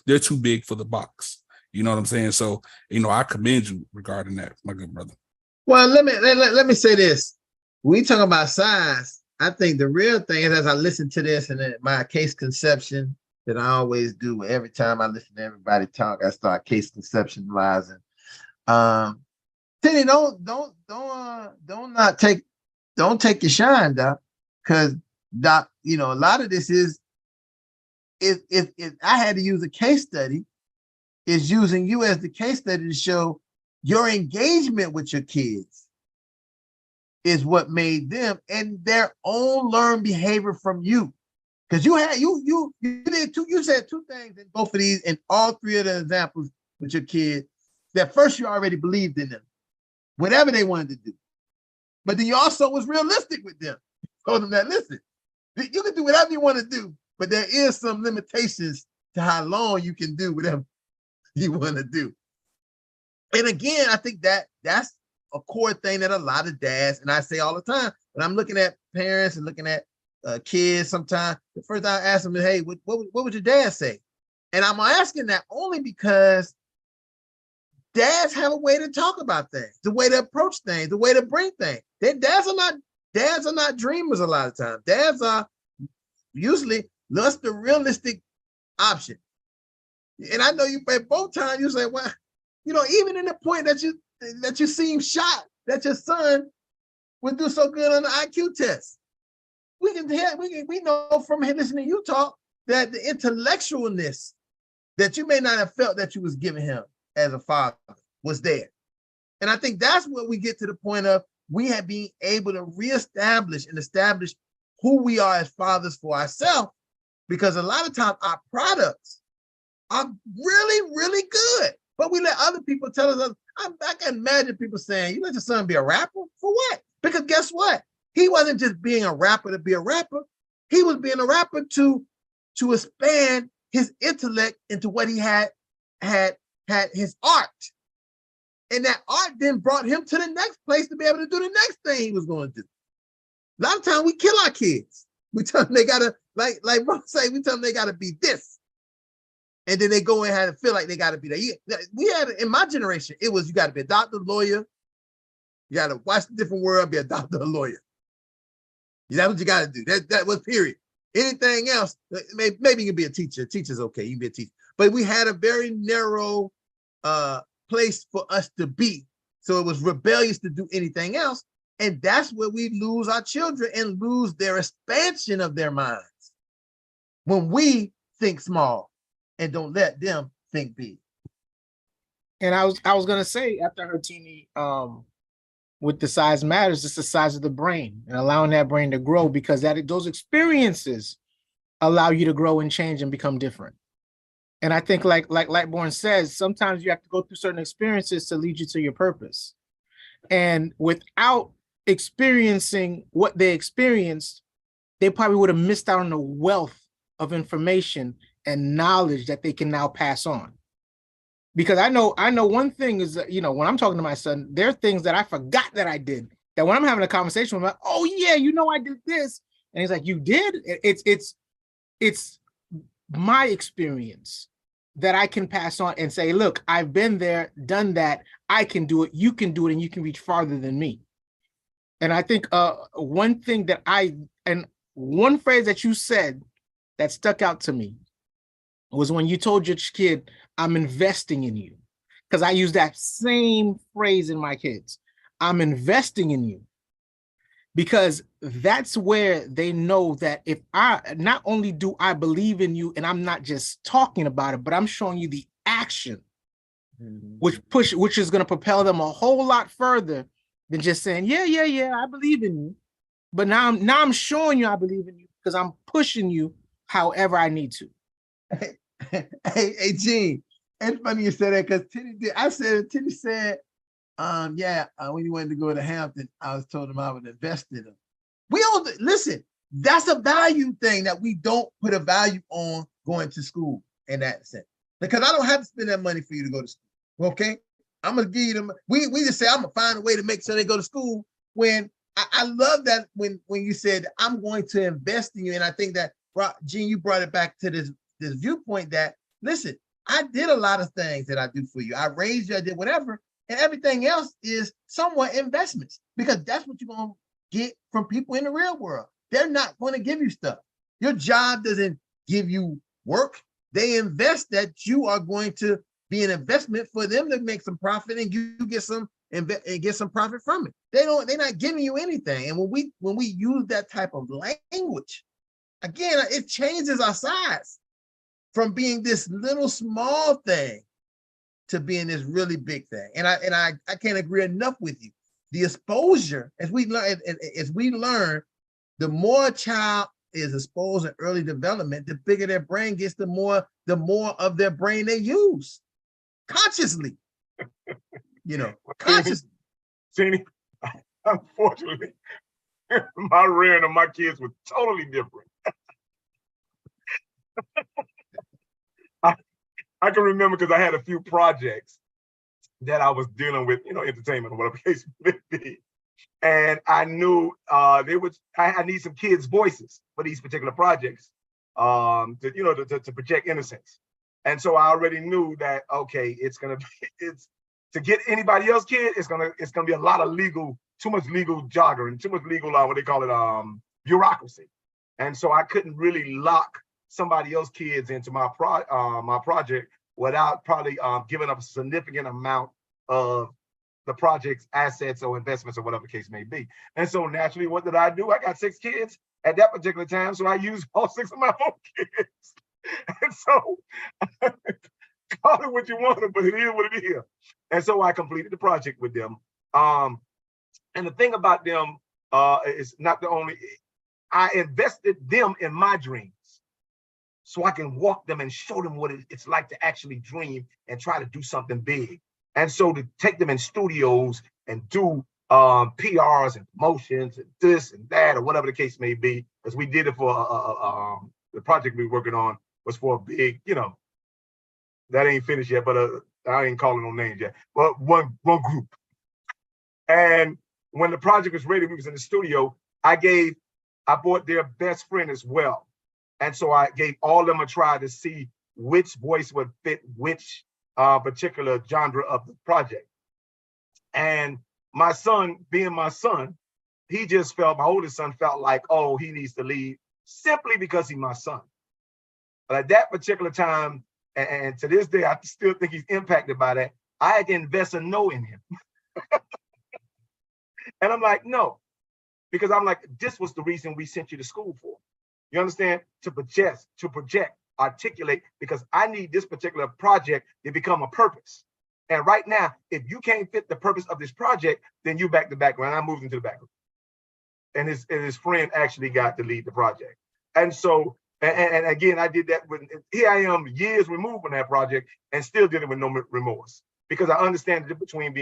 I: they're too big for the box. You know what I'm saying? So, I commend you regarding that, my good brother.
A: Well, let me say this. When we talk about size, I think the real thing is, as I listen to this and my case conception that I always do every time I listen to everybody talk, I start case conceptualizing. Teddy, don't take your shine, Doc, because Doc, a lot of this is, if I had to use a case study, is using you as the case study to show your engagement with your kids is what made them and their own learned behavior from you. Because you said two things in both of these, and all three of the examples with your kids, that first you already believed in them, whatever they wanted to do. But then you also was realistic with them. Told them that, listen, you can do whatever you want to do, but there is some limitations to how long you can do whatever you want to do. And again, I think that's a core thing that a lot of dads, and I say all the time, when I'm looking at parents and looking at kids, sometimes the first time I ask them is, hey, what would your dad say? And I'm asking that only because dads have a way to talk about things, the way to approach things, the way to bring things. Dads are not dreamers a lot of times. Dads are usually just the realistic option. And I know you at both times you say, well, even in the point that you seem shocked that your son would do so good on the IQ test. We know from listening to you talk that the intellectualness that you may not have felt that you was giving him as a father was there. And I think that's what we get to the point of, we have been able to reestablish and establish who we are as fathers for ourselves, because a lot of times our products are really, really good, but we let other people tell us. I can imagine people saying, you let your son be a rapper? For what? Because guess what? He wasn't just being a rapper to be a rapper. He was being a rapper to expand his intellect into what he had his art. And that art then brought him to the next place to be able to do the next thing he was going to do. A lot of times we kill our kids. We tell them they gotta, like Bro say, we tell them they gotta be this. And then they go and have to feel like they gotta be that. We had, in my generation, it was, you gotta be a doctor, lawyer. You gotta watch the different world, be a doctor, a lawyer. That's what you gotta do. That was period. Anything else, maybe you can be a teacher. A teacher's okay, you can be a teacher. But we had a very narrow place for us to be. So it was rebellious to do anything else. And that's where we lose our children and lose their expansion of their minds. When we think small and don't let them think big.
C: And I was gonna say, after her teeny, with the size matters, it's the size of the brain and allowing that brain to grow, because those experiences allow you to grow and change and become different. And I think like Lightborn says, sometimes you have to go through certain experiences to lead you to your purpose. And without experiencing what they experienced, they probably would have missed out on the wealth of information and knowledge that they can now pass on. Because I know one thing is that, when I'm talking to my son, there are things that I forgot that I did, that when I'm having a conversation with him, I'm like, oh yeah, I did this. And he's like, you did? It's my experience that I can pass on and say, look, I've been there, done that. I can do it. You can do it, and you can reach farther than me. And I think one thing one phrase that you said that stuck out to me was when you told your kid, I'm investing in you. Because I use that same phrase in my kids. I'm investing in you. Because that's where they know that if not only do I believe in you, and I'm not just talking about it, but I'm showing you the action, which is going to propel them a whole lot further than just saying, yeah, I believe in you. But now I'm showing you I believe in you, because I'm pushing you however I need to.
A: Hey, Gene, it's funny you said that because Tinny said, when you wanted to go to Hampton, I was told him I would invest in him. We all listen, that's a value thing that we don't put a value on going to school in that sense. Because I don't have to spend that money for you to go to school. Okay. I'm gonna give you them. We just say I'm gonna find a way to make sure they go to school. When I love that when you said I'm going to invest in you, and I think that Gene, you brought it back to this viewpoint that listen, I did a lot of things that I do for you. I raised you, I did whatever, and everything else is somewhat investments because that's what you're gonna get from people in the real world. They're not going to give you stuff. Your job doesn't give you work. They invest that you are going to be an investment for them to make some profit and you get some and get some profit from it. They're not giving you anything. And when we use that type of language, again, it changes our size from being this little small thing to being this really big thing. And I can't agree enough with you. The exposure, as we learn, the more a child is exposed in early development, the bigger their brain gets, the more of their brain they use consciously, consciously.
F: Teeny, unfortunately, my rearing of my kids was totally different. I can remember because I had a few projects that I was dealing with, entertainment or whatever case may be. And I knew I need some kids' voices for these particular projects, to project innocence. And so I already knew that, okay, it's to get anybody else kid, it's gonna be a lot of too much legal jargon, too much legal, what they call it, bureaucracy. And so I couldn't really lock somebody else kids into my project without probably giving up a significant amount of the project's assets or investments or whatever the case may be. And so naturally, what did I do? I got 6 kids at that particular time, so I used all 6 of my own kids. And so call it what you want, but it is what it is. And so I completed the project with them. And the thing about them is not the only, I invested them in my dreams so I can walk them and show them what it's like to actually dream and try to do something big. And so to take them in studios and do PRs and promotions and this and that or whatever the case may be, because we did it for the project we were working on was for a big, that ain't finished yet, but I ain't calling no names yet, but one group. And when the project was ready, we was in the studio, I bought their best friend as well. And so I gave all of them a try to see which voice would fit which particular genre of the project. And my son, being my son, my oldest son felt like, oh, he needs to lead simply because he's my son. But at that particular time, and to this day, I still think he's impacted by that, I had to invest a no in him. And I'm like, no, because I'm like, this was the reason we sent you to school for. You understand? To project, articulate, because I need this particular project to become a purpose. And right now, if you can't fit the purpose of this project, then you back to background. I moved into the background. And his friend actually got to lead the project. And so, and again, I did that here I am years removed from that project and still dealing with no remorse because I understand the difference between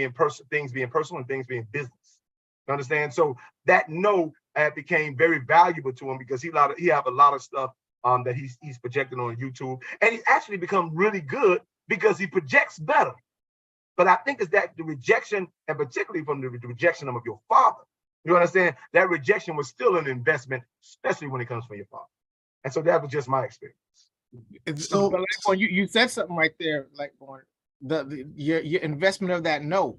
F: things being personal and things being business. You understand? So that no became very valuable to him because he have a lot of stuff that he's projecting on YouTube, and he's actually become really good because he projects better. But I think it's that the rejection, and particularly from the rejection of your father, you understand, that rejection was still an investment, especially when it comes from your father. And so that was just my experience.
C: So you said something right there, like your investment of that no.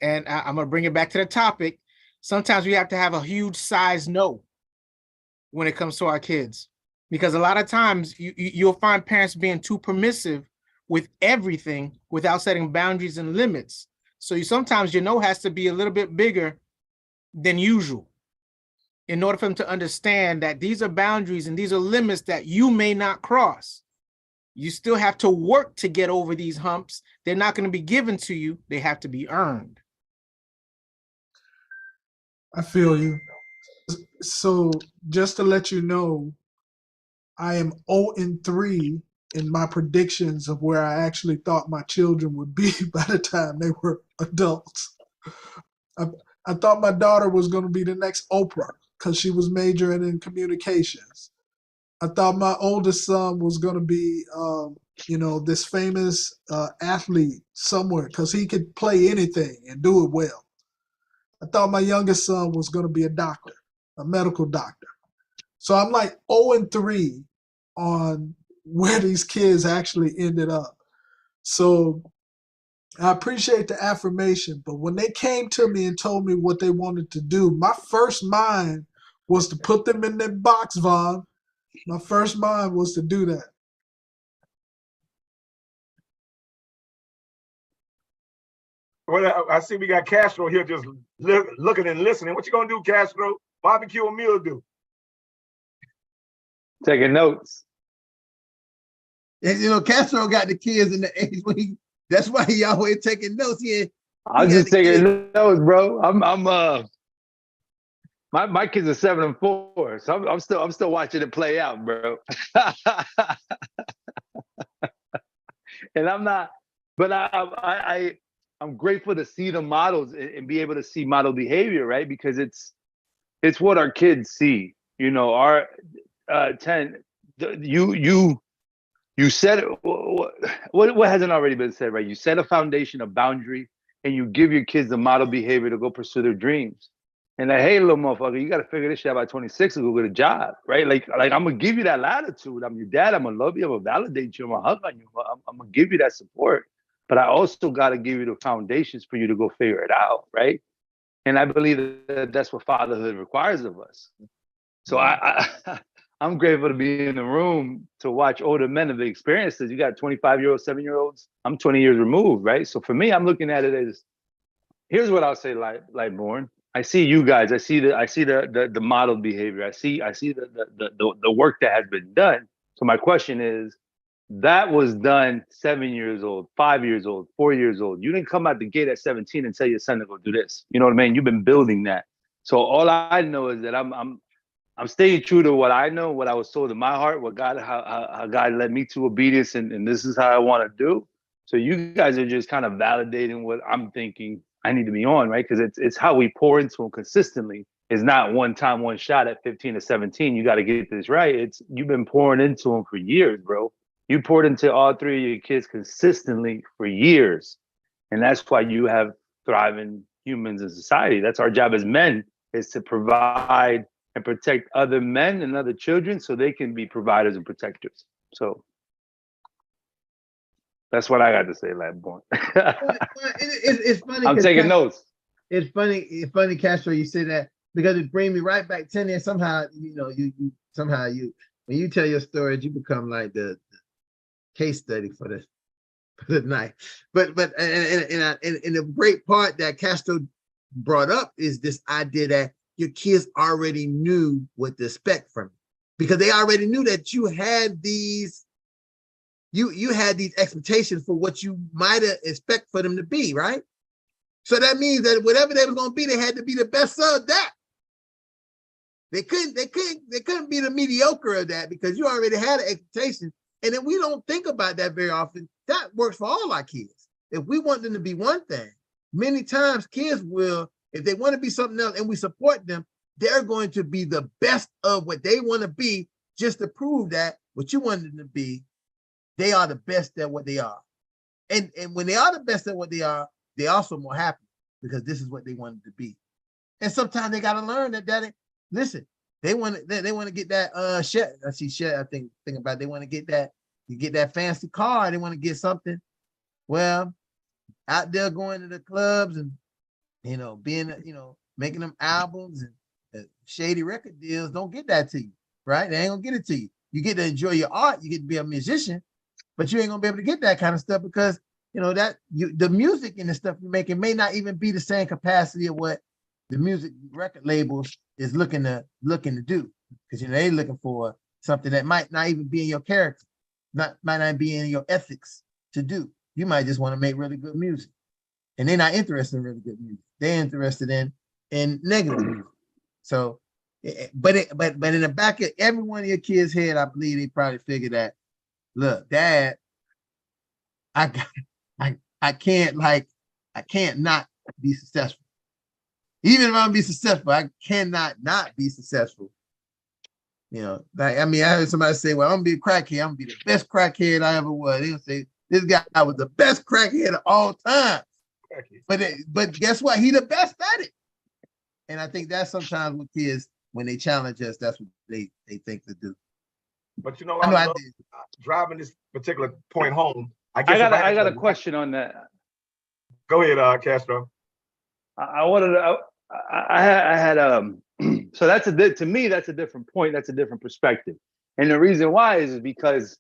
C: And I'm gonna bring it back to the topic. Sometimes we have to have a huge size no when it comes to our kids, because a lot of times you'll find parents being too permissive with everything without setting boundaries and limits. So sometimes your no has to be a little bit bigger than usual in order for them to understand that these are boundaries and these are limits that you may not cross. You still have to work to get over these humps. They're not going to be given to you. They have to be earned.
E: I feel you. So just to let you know, I am 0-3 in my predictions of where I actually thought my children would be by the time they were adults. I thought my daughter was going to be the next Oprah because she was majoring in communications. I thought my oldest son was going to be, this famous athlete somewhere because he could play anything and do it well. I thought my youngest son was going to be a doctor, a medical doctor. So I'm like 0-3 on where these kids actually ended up. So I appreciate the affirmation, but when they came to me and told me what they wanted to do, my first mind was to put them in that box, Vaughn. My first mind was to do that.
F: Well, I see we got Castro here just looking and listening. What you gonna do, Castro? Barbecue or meal do?
J: Taking notes.
A: And Castro got the kids in the age when that's why he always taking notes.
J: I'm just taking notes, bro. My kids are 7 and 4, so I'm still watching it play out, bro. And I'm not, but I'm grateful to see the models and be able to see model behavior, right? Because it's what our kids see. Our 10, you said what hasn't already been said, right? You set a foundation, a boundary, and you give your kids the model behavior to go pursue their dreams. And like, hey, little motherfucker, you got to figure this shit out by 26 and go get a job, right? Like I'm gonna give you that latitude. I'm your dad. I'm gonna love you. I'm gonna validate you. I'm gonna hug on you. I'm gonna give you that support. But I also got to give you the foundations for you to go figure it out, right? And I believe that that's what fatherhood requires of us. So I'm grateful to be in the room to watch older men of the experiences. You got 25-year-olds, 7-year-olds. I'm 20 years removed, right? So for me, I'm looking at it as, here's what I'll say, Lightborn. I see you guys. I see the model behavior. I see the work that has been done. So my question is, that was done 7 years old, 5 years old, 4 years old. You didn't come out the gate at 17 and tell your son to go do this. You know what I mean? You've been building that. So all I know is that I'm staying true to what I know, what I was told in my heart, what God, how God led me to obedience, and this is how I want to do. So you guys are just kind of validating what I'm thinking I need to be on, right? Because it's how we pour into them consistently. It's not one time, one shot at 15 or 17. You got to get this right. You've been pouring into them for years, bro. You poured into all 3 of your kids consistently for years. And that's why you have thriving humans in society. That's our job as men, is to provide and protect other men and other children so they can be providers and protectors. So that's what I got to say, Lightborn.
A: It's funny.
J: I'm taking notes.
A: It's funny, Castro, you say that, because it brings me right back 10 years. Somehow, you when you tell your stories, you become like the case study for the night. But and the great part that Castro brought up is this idea that your kids already knew what to expect from you, because they already knew that you had these expectations for what you might expect for them to be, right? So that means that whatever they were going to be, they had to be the best of that. They couldn't be the mediocre of that, because you already had an expectation. And then we don't think about that very often. That works for all our kids. If we want them to be one thing, many times kids will, if they want to be something else and we support them, they're going to be the best of what they want to be, just to prove that what you want them to be, they are the best at what they are. And when they are the best at what they are, they're also more happy, because this is what they wanted to be. And sometimes they got to learn that listen, they want to get that share. I see share. I think about it, they want to get that. You get that fancy car. They want to get something. Well, out there going to the clubs and being making them albums and shady record deals don't get that to you, right? They ain't gonna get it to you. You get to enjoy your art. You get to be a musician, but you ain't gonna be able to get that kind of stuff, because the music and the stuff you're making may not even be the same capacity of what the music record labels is looking to do, because they looking for something that might not even be in your character, might not be in your ethics to do. You might just want to make really good music, and they're not interested in really good music. They're interested in negative music. So, but in the back of every one of your kids' head, I believe they probably figure that look, Dad, I can't not be successful. Even if I'm gonna be successful, I cannot not be successful. You know, like, I mean, I heard somebody say, well, I'm gonna be a crackhead. I'm gonna be the best crackhead I ever was. They'll say, this guy was the best crackhead of all time. But guess what? He the best at it. And I think that's sometimes with kids, when they challenge us, that's what they think to do.
F: But you know,
A: I know I
F: love
A: did.
F: driving this particular point home. I guess
J: I got a question on that.
F: Go ahead, Castro.
J: I wanted to. I had so that's to me that's a different point. That's a different perspective. And the reason why is because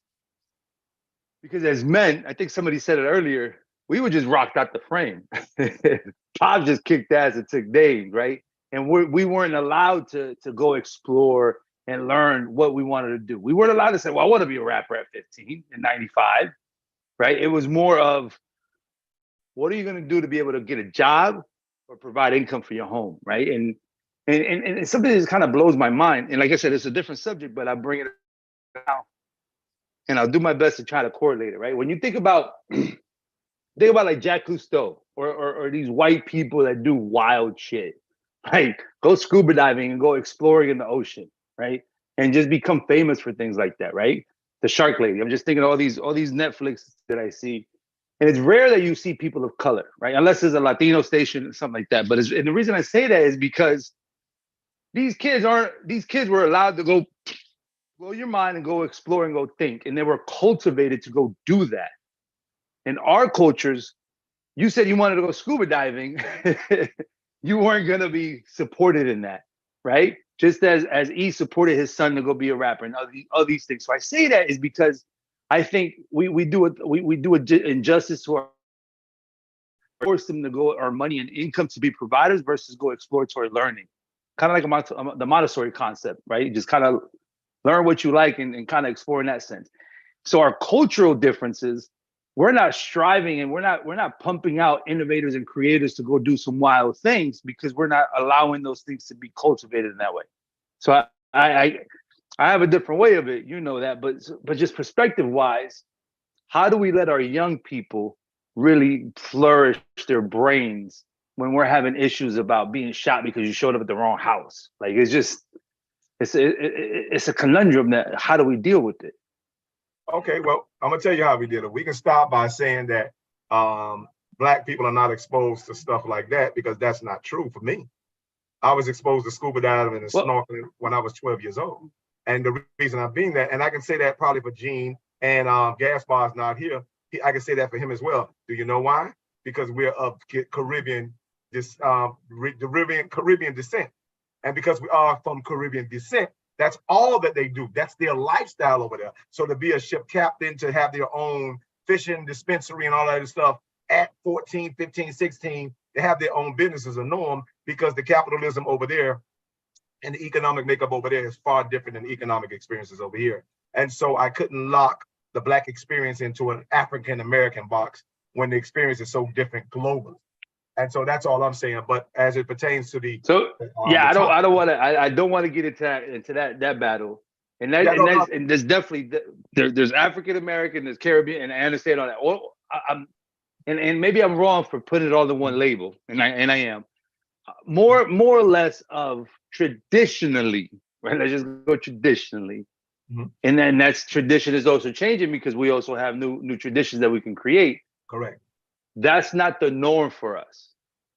J: as men, I think somebody said it earlier, we were just rocked out the frame. Pop just kicked ass and took days, right? And we weren't allowed to go explore and learn what we wanted to do. We weren't allowed to say, well, I want to be a rapper at 15 in 95, right? It was more of, what are you going to do to be able to get a job or provide income for your home, right? And it's something that kind of blows my mind. And like I said, it's a different subject, but I bring it now, and I'll do my best to try to correlate it, right? When you think about like Jacques Cousteau or these white people that do wild shit, like go scuba diving and go exploring in the ocean, right? And just become famous for things like that, right? The Shark Lady. I'm just thinking of all these Netflix that I see. And it's rare that you see people of color, right? Unless there's a Latino station or something like that. But and the reason I say that is because these kids were allowed to go blow your mind and go explore and go think. And they were cultivated to go do that. In our cultures, you said you wanted to go scuba diving. You weren't going to be supported in that, right? Just as E supported his son to go be a rapper and all these things. So I say that is because I think we do injustice to our, force them to go earn money and income to be providers versus go exploratory learning. Kind of like the Montessori concept, right? You just kind of learn what you like and kind of explore in that sense. So our cultural differences, we're not striving and we're not pumping out innovators and creators to go do some wild things because we're not allowing those things to be cultivated in that way. So I have a different way of it, you know that, but just perspective wise, how do we let our young people really flourish their brains when we're having issues about being shot because you showed up at the wrong house? Like it's a conundrum that how do we deal with it?
F: Okay, well, I'm gonna tell you how we did it. We can start by saying that Black people are not exposed to stuff like that because that's not true for me. I was exposed to scuba diving and snorkeling when I was 12 years old. And the reason I'm being that, and I can say that probably for Gene and Gaspar's not here, I can say that for him as well. Do you know why? Because we're of Caribbean descent. And because we are from Caribbean descent, that's all that they do. That's their lifestyle over there. So to be a ship captain, to have their own fishing dispensary and all that stuff at 14, 15, 16, they have their own business as a norm because the capitalism over there and the economic makeup over there is far different than economic experiences over here. And so I couldn't lock the Black experience into an African-American box when the experience is so different globally. And so that's all I'm saying. But as it pertains to the
J: I don't want to get into that battle. And there's definitely there's African American, there's Caribbean, and I understand all that. Well, and maybe I'm wrong for putting it all in one label, and I am more or less of traditionally, right? Let's just go traditionally, and then that's tradition is also changing because we also have new traditions that we can create.
F: Correct.
J: That's not the norm for us,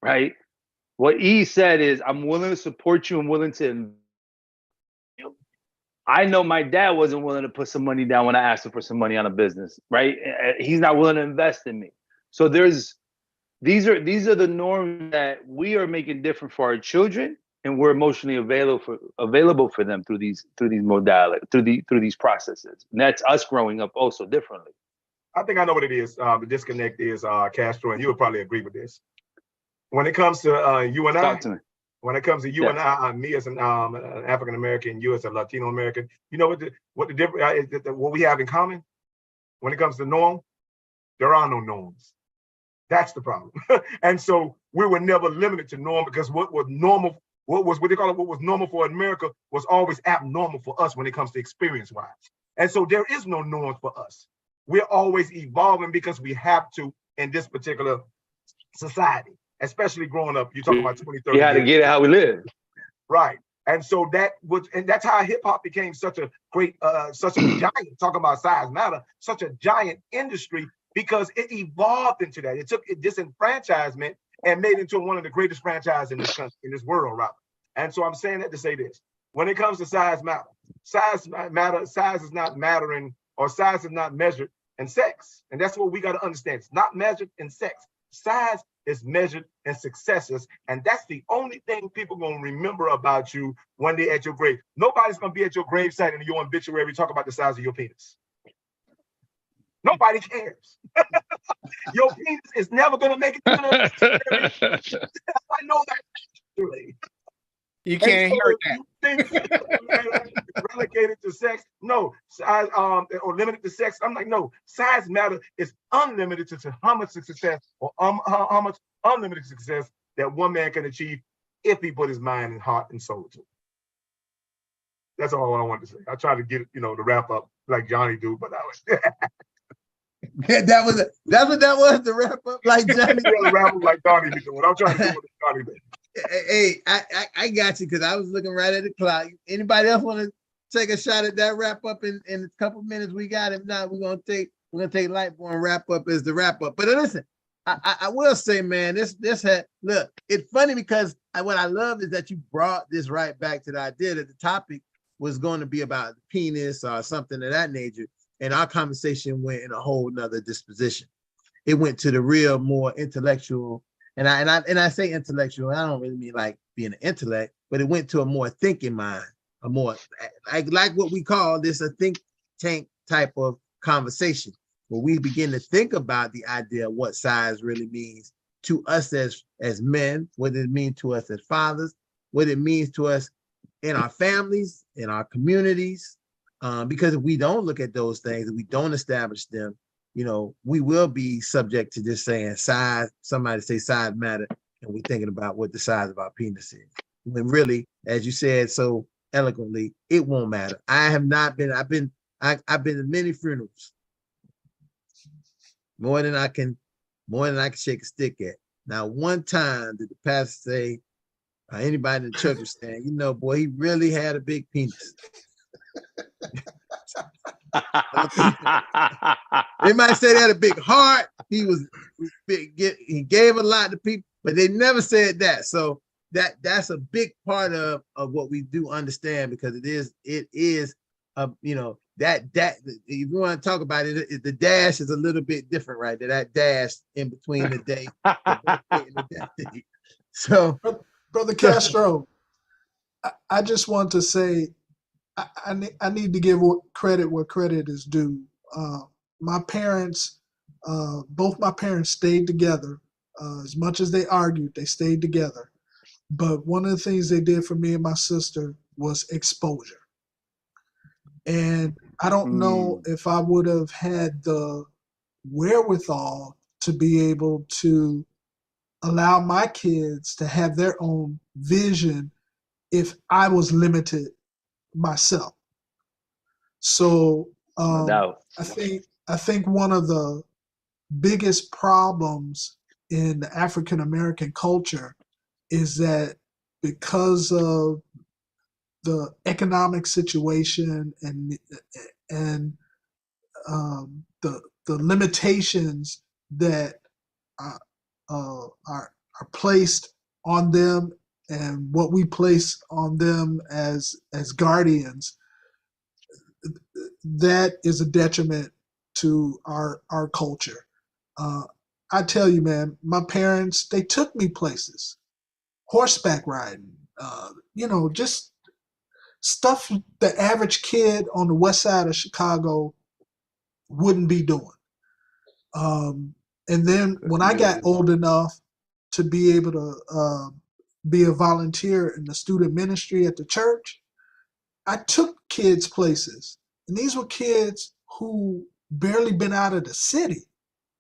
J: right? What E said is, I'm willing to support you. I'm willing to. I know my dad wasn't willing to put some money down when I asked him for some money on a business, right? He's not willing to invest in me. So these are the norms that we are making different for our children, and we're emotionally available for them through these modalities, through these processes. And that's us growing up also differently.
F: I think I know what it is. The disconnect is Castro, and you would probably agree with this. When it comes to you and I, when it comes to you and I, me as an African American, you as a Latino American, you know what the difference is, what we have in common when it comes to norm? There are no norms. That's the problem. And so we were never limited to norm because what was normal, what was normal for America was always abnormal for us when it comes to experience wise. And so there is no norm for us. We're always evolving because we have to in this particular society, especially growing up. You're talking about 20, 30
J: We had to
F: years.
J: get it how we live.
F: Right. And so that's how hip hop became such a great, such a giant, talking about size matter, such a giant industry, because it evolved into that. It took disenfranchisement and made it into one of the greatest franchises in this country, in this world, rather. And so I'm saying that to say this: when it comes to size is not mattering, or size is not measured in sex. And that's what we got to understand. It's not measured in sex. Size is measured in successes. And that's the only thing people going to remember about you when they're at your grave. Nobody's going to be at your gravesite and your obituary talk about the size of your penis. Nobody cares. Your penis is never going to make it to the obituary. I know that actually.
C: You can't hear that.
F: You think relegated to sex? No, size or limited to sex. I'm like, no, size matter is unlimited to how much success or how much unlimited success that one man can achieve if he put his mind and heart and soul to it. That's all I wanted to say. I try to get it, to wrap up like Johnny do, but I was
A: That's what that was, to wrap up like Johnny.
F: Wrap up like Johnny be doing. I'm trying to do what Johnny did.
A: Hey, I got you, because I was looking right at the clock. Anybody else want to take a shot at that wrap up in a couple minutes? We got. If not, we're gonna take Lightborn wrap up as the wrap up. But listen, I will say, man, this had, look, it's funny because what I love is that you brought this right back to the idea that the topic was going to be about the penis or something of that nature, and our conversation went in a whole nother disposition. It went to the real, more intellectual. And I say intellectual, I don't really mean like being an intellect, but it went to a more thinking mind, a more like what we call this a think tank type of conversation, where we begin to think about the idea of what size really means to us as men, what it means to us as fathers, what it means to us in our families, in our communities. Because if we don't look at those things, if we don't establish them, we will be subject to just saying size. Somebody say size matter, and we're thinking about what the size of our penis is. When really, as you said so eloquently, it won't matter. I've been to many funerals, more than I can shake a stick at. Now, one time did the pastor say, anybody in the church was saying, boy, he really had a big penis. They might say they had a big heart. He was big. He gave a lot to people, but they never said that. So that's a big part of what we do understand, because it is that if you want to talk about it, the dash is a little bit different, right? That dash in between the day. So,
E: Brother Castro, I just want to say, I need to give credit where credit is due. My parents, both my parents stayed together. As much as they argued, they stayed together. But one of the things they did for me and my sister was exposure. And I don't know if I would have had the wherewithal to be able to allow my kids to have their own vision if I was limited myself. So I think one of the biggest problems in the African American culture is that because of the economic situation and the limitations that are placed on them, and what we place on them as guardians, that is a detriment to our culture. I tell you, man, my parents, they took me places, horseback riding, just stuff the average kid on the west side of Chicago wouldn't be doing. And then when I got old enough to be able to be a volunteer in the student ministry at the church, I took kids places. And these were kids who barely been out of the city,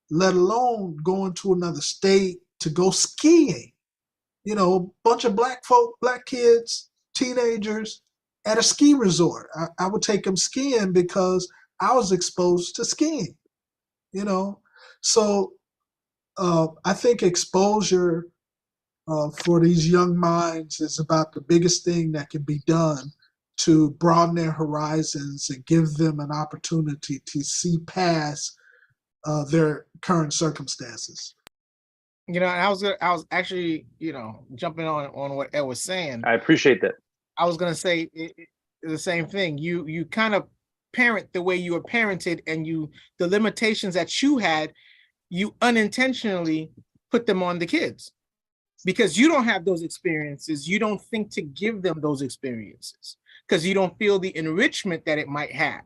E: let alone going to another state to go skiing. A bunch of black kids, teenagers, at a ski resort. I would take them skiing because I was exposed to skiing, you know? So I think exposure for these young minds is about the biggest thing that can be done to broaden their horizons and give them an opportunity to see past their current circumstances.
C: You know, and I was actually, you know, jumping on what Ed was saying.
J: I appreciate that.
C: I was gonna say the same thing. You kind of parent the way you were parented, and the limitations that you had, you unintentionally put them on the kids because you don't have those experiences. You don't think to give them those experiences because you don't feel the enrichment that it might have.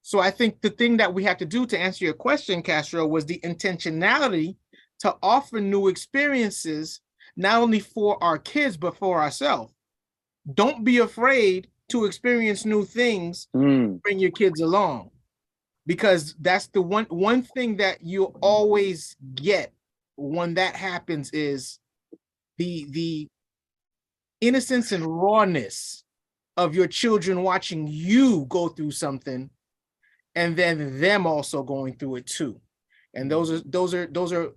C: So I think the thing that we have to do to answer your question, Castro, was the intentionality to offer new experiences, not only for our kids, but for ourselves. Don't be afraid to experience new things, bring your kids along, because that's the one thing that you always get when that happens is the innocence and rawness of your children watching you go through something and then them also going through it too. And those are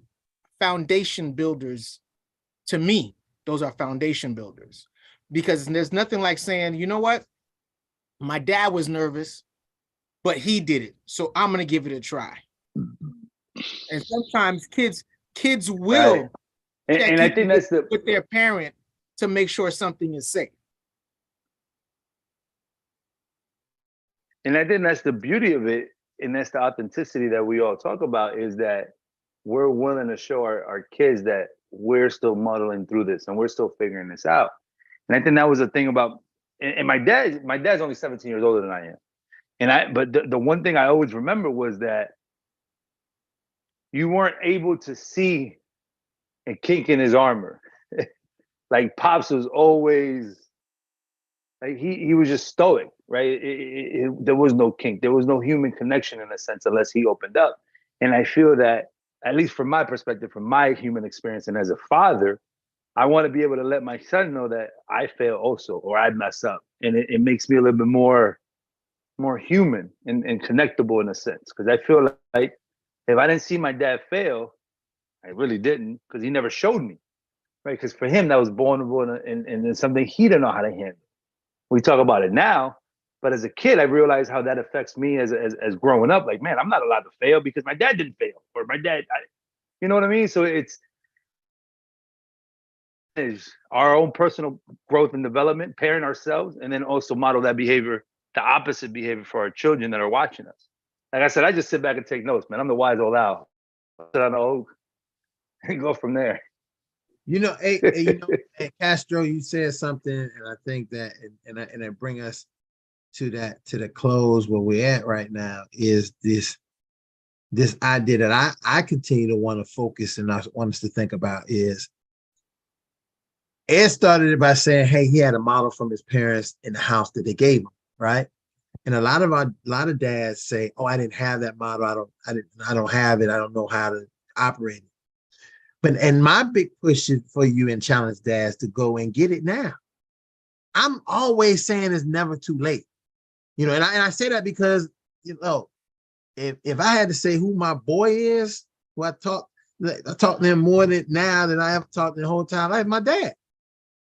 C: foundation builders. To me, those are foundation builders, because there's nothing like saying, you know what, my dad was nervous, but he did it, so I'm gonna give it a try. And sometimes kids will
J: Right. And I think that's
C: with their parent to make sure something is safe.
J: And I think that's the beauty of it, and that's the authenticity that we all talk about, is that we're willing to show our kids that we're still muddling through this and we're still figuring this out. And I think that was the thing about, and my dad's only 17 years older than I am. But the one thing I always remember was that you weren't able to see a kink in his armor. Like Pops was always, like he was just stoic, right? There was no kink. There was no human connection in a sense unless he opened up. And I feel that, at least from my perspective, from my human experience and as a father, I want to be able to let my son know that I fail also, or I mess up. And it makes me a little bit more human and connectable in a sense. Because I feel like if I didn't see my dad fail, I really didn't, because he never showed me, right? Because for him, that was vulnerable and something he didn't know how to handle. We talk about it now, but as a kid, I realized how that affects me as growing up. Like, man, I'm not allowed to fail because my dad didn't fail, or my dad, you know what I mean? So it's our own personal growth and development, parent ourselves, and then also model that behavior, the opposite behavior for our children that are watching us. Like I said, I just sit back and take notes, man. I'm the wise old owl. I sit on the oak and go from there.
A: You know, hey, Castro, you said something, and I think that, and it bring us to the close where we're at right now, is this idea that I continue to want to focus and I want us to think about is, Ed started it by saying, hey, he had a model from his parents in the house that they gave him, right? And a lot of dads say, oh, I didn't have that model. I don't have it. I don't know how to operate it. And my big push is for you and challenge dads to go and get it now. I'm always saying it's never too late. You know, and I say that because, you know, if I had to say who my boy is, who I talk to him more than now than I ever talked to the whole time, like my dad.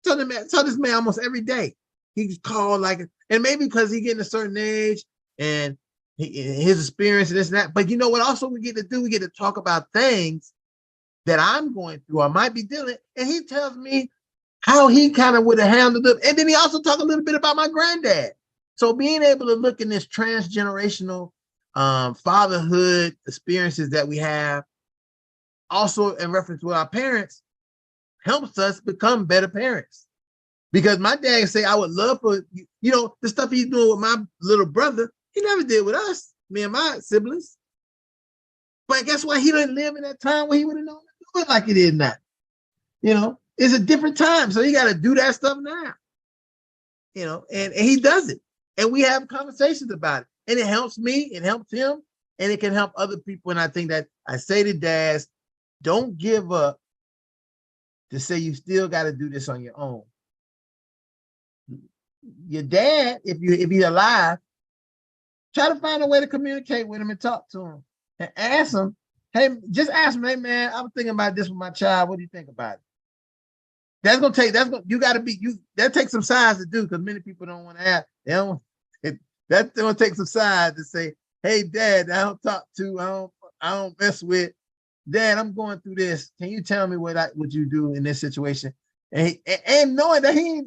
A: Tell this man almost every day. He called like, and maybe because he getting a certain age and his experience and this and that. But you know what? Also, we get to talk about things that I'm going through or might be dealing. And he tells me how he kind of would have handled it. And then he also talked a little bit about my granddad. So being able to look in this transgenerational fatherhood experiences that we have, also in reference to our parents, helps us become better parents. Because my dad say, I would love for, you know, the stuff he's doing with my little brother, he never did with us, me and my siblings. But guess what? He didn't live in that time where he would have known to do it like he did now. You know, it's a different time. So he got to do that stuff now. You know, and he does it. And we have conversations about it. And it helps me, it helps him, and it can help other people. And I think that I say to dads, don't give up to say you still got to do this on your own. your dad, if he's alive, try to find a way to communicate with him and talk to him and ask him, hey, just ask him, hey man, I'm thinking about this with my child. What do you think about it? That takes some size to do, because many people don't want to ask. That's gonna take some size to say, hey dad, I don't mess with. Dad, I'm going through this. Can you tell me what you do in this situation? And knowing that he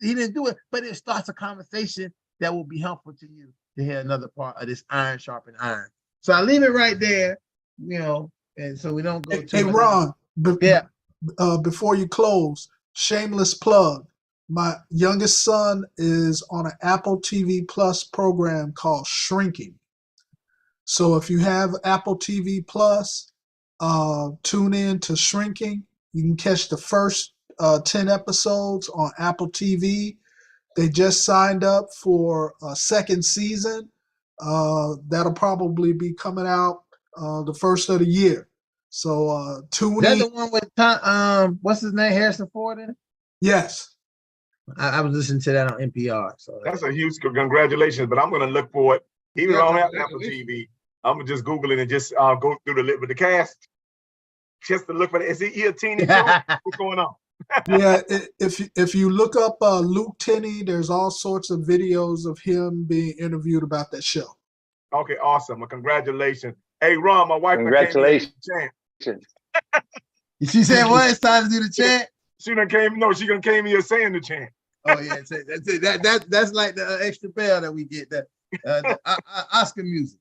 A: didn't do it, but it starts a conversation that will be helpful to you to hear another part of this iron sharpened iron. So I leave it right there, and so we don't go too.
E: Hey, Ron, before you close, shameless plug. My youngest son is on an Apple TV Plus program called Shrinking. So if you have Apple TV Plus, tune in to Shrinking. You can catch the first 10 episodes on Apple TV. They just signed up for a second season. That'll probably be coming out the first of the year. So tune in.
A: That's the one with what's his name, Harrison Ford in it?
E: Yes.
A: I was listening to that on NPR. So
F: that's a huge congratulations, but I'm going to look for it. Even if I don't have Apple TV, I'm going to just Google it and just go through the list with the cast just to look for it. Is he a teeny? What's going on?
E: Yeah, if you look up Luke Tenney, there's all sorts of videos of him being interviewed about that show.
F: Okay, awesome. Well, congratulations. Hey, Ron, my wife.
J: Congratulations.
A: She said, "What? It's time to do the chant."
F: She done came here saying the chant.
A: Oh yeah, that's it. That's like the extra bell that we get, the Oscar music.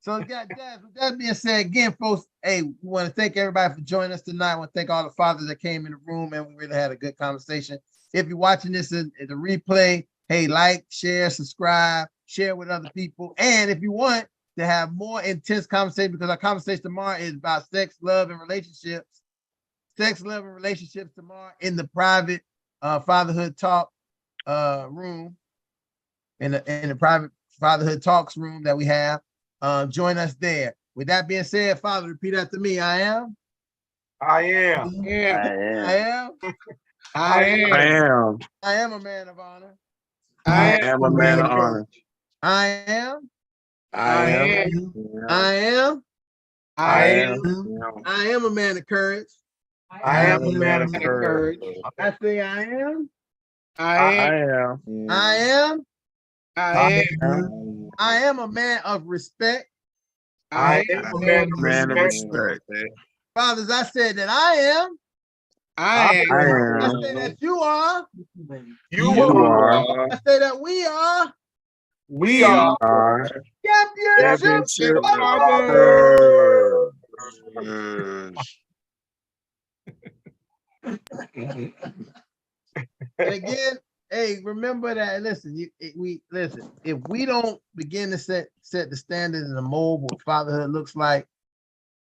A: So guys, with that being said, again, folks, hey, we want to thank everybody for joining us tonight. I want to thank all the fathers that came in the room, and we really had a good conversation. If you're watching this in the replay, hey, like, share, subscribe, share with other people. And if you want to have more intense conversation, because our conversation tomorrow is about sex, love, and relationships. Sex, love, and relationships tomorrow in the private Fatherhood Talk room, in the private Fatherhood Talks room that we have. Join us there. With that being said, Father, repeat after me. I am.
F: I am.
A: I am.
C: I am.
A: I am a man of honor.
C: I
J: am a man of honor.
A: I am.
J: I am.
A: I am.
C: I am.
A: I am a man of courage.
F: I am a man of courage.
A: I say I am.
C: I
J: am.
A: I am.
C: I am.
A: I am a man of respect.
F: I am a man of respect.
A: Fathers, I said that I am.
C: I am.
A: I say that you are.
F: You are.
A: I say that we are.
F: We are.
A: Championship. And again, hey, remember that. Listen, if we don't begin to set the standard and the mold what fatherhood looks like,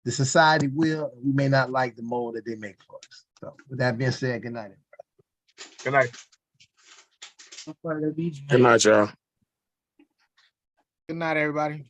A: the society will. We may not like the mold that they make for us. So, with that being said, good night.
F: Good night.
B: Good night, y'all.
C: Good night, everybody.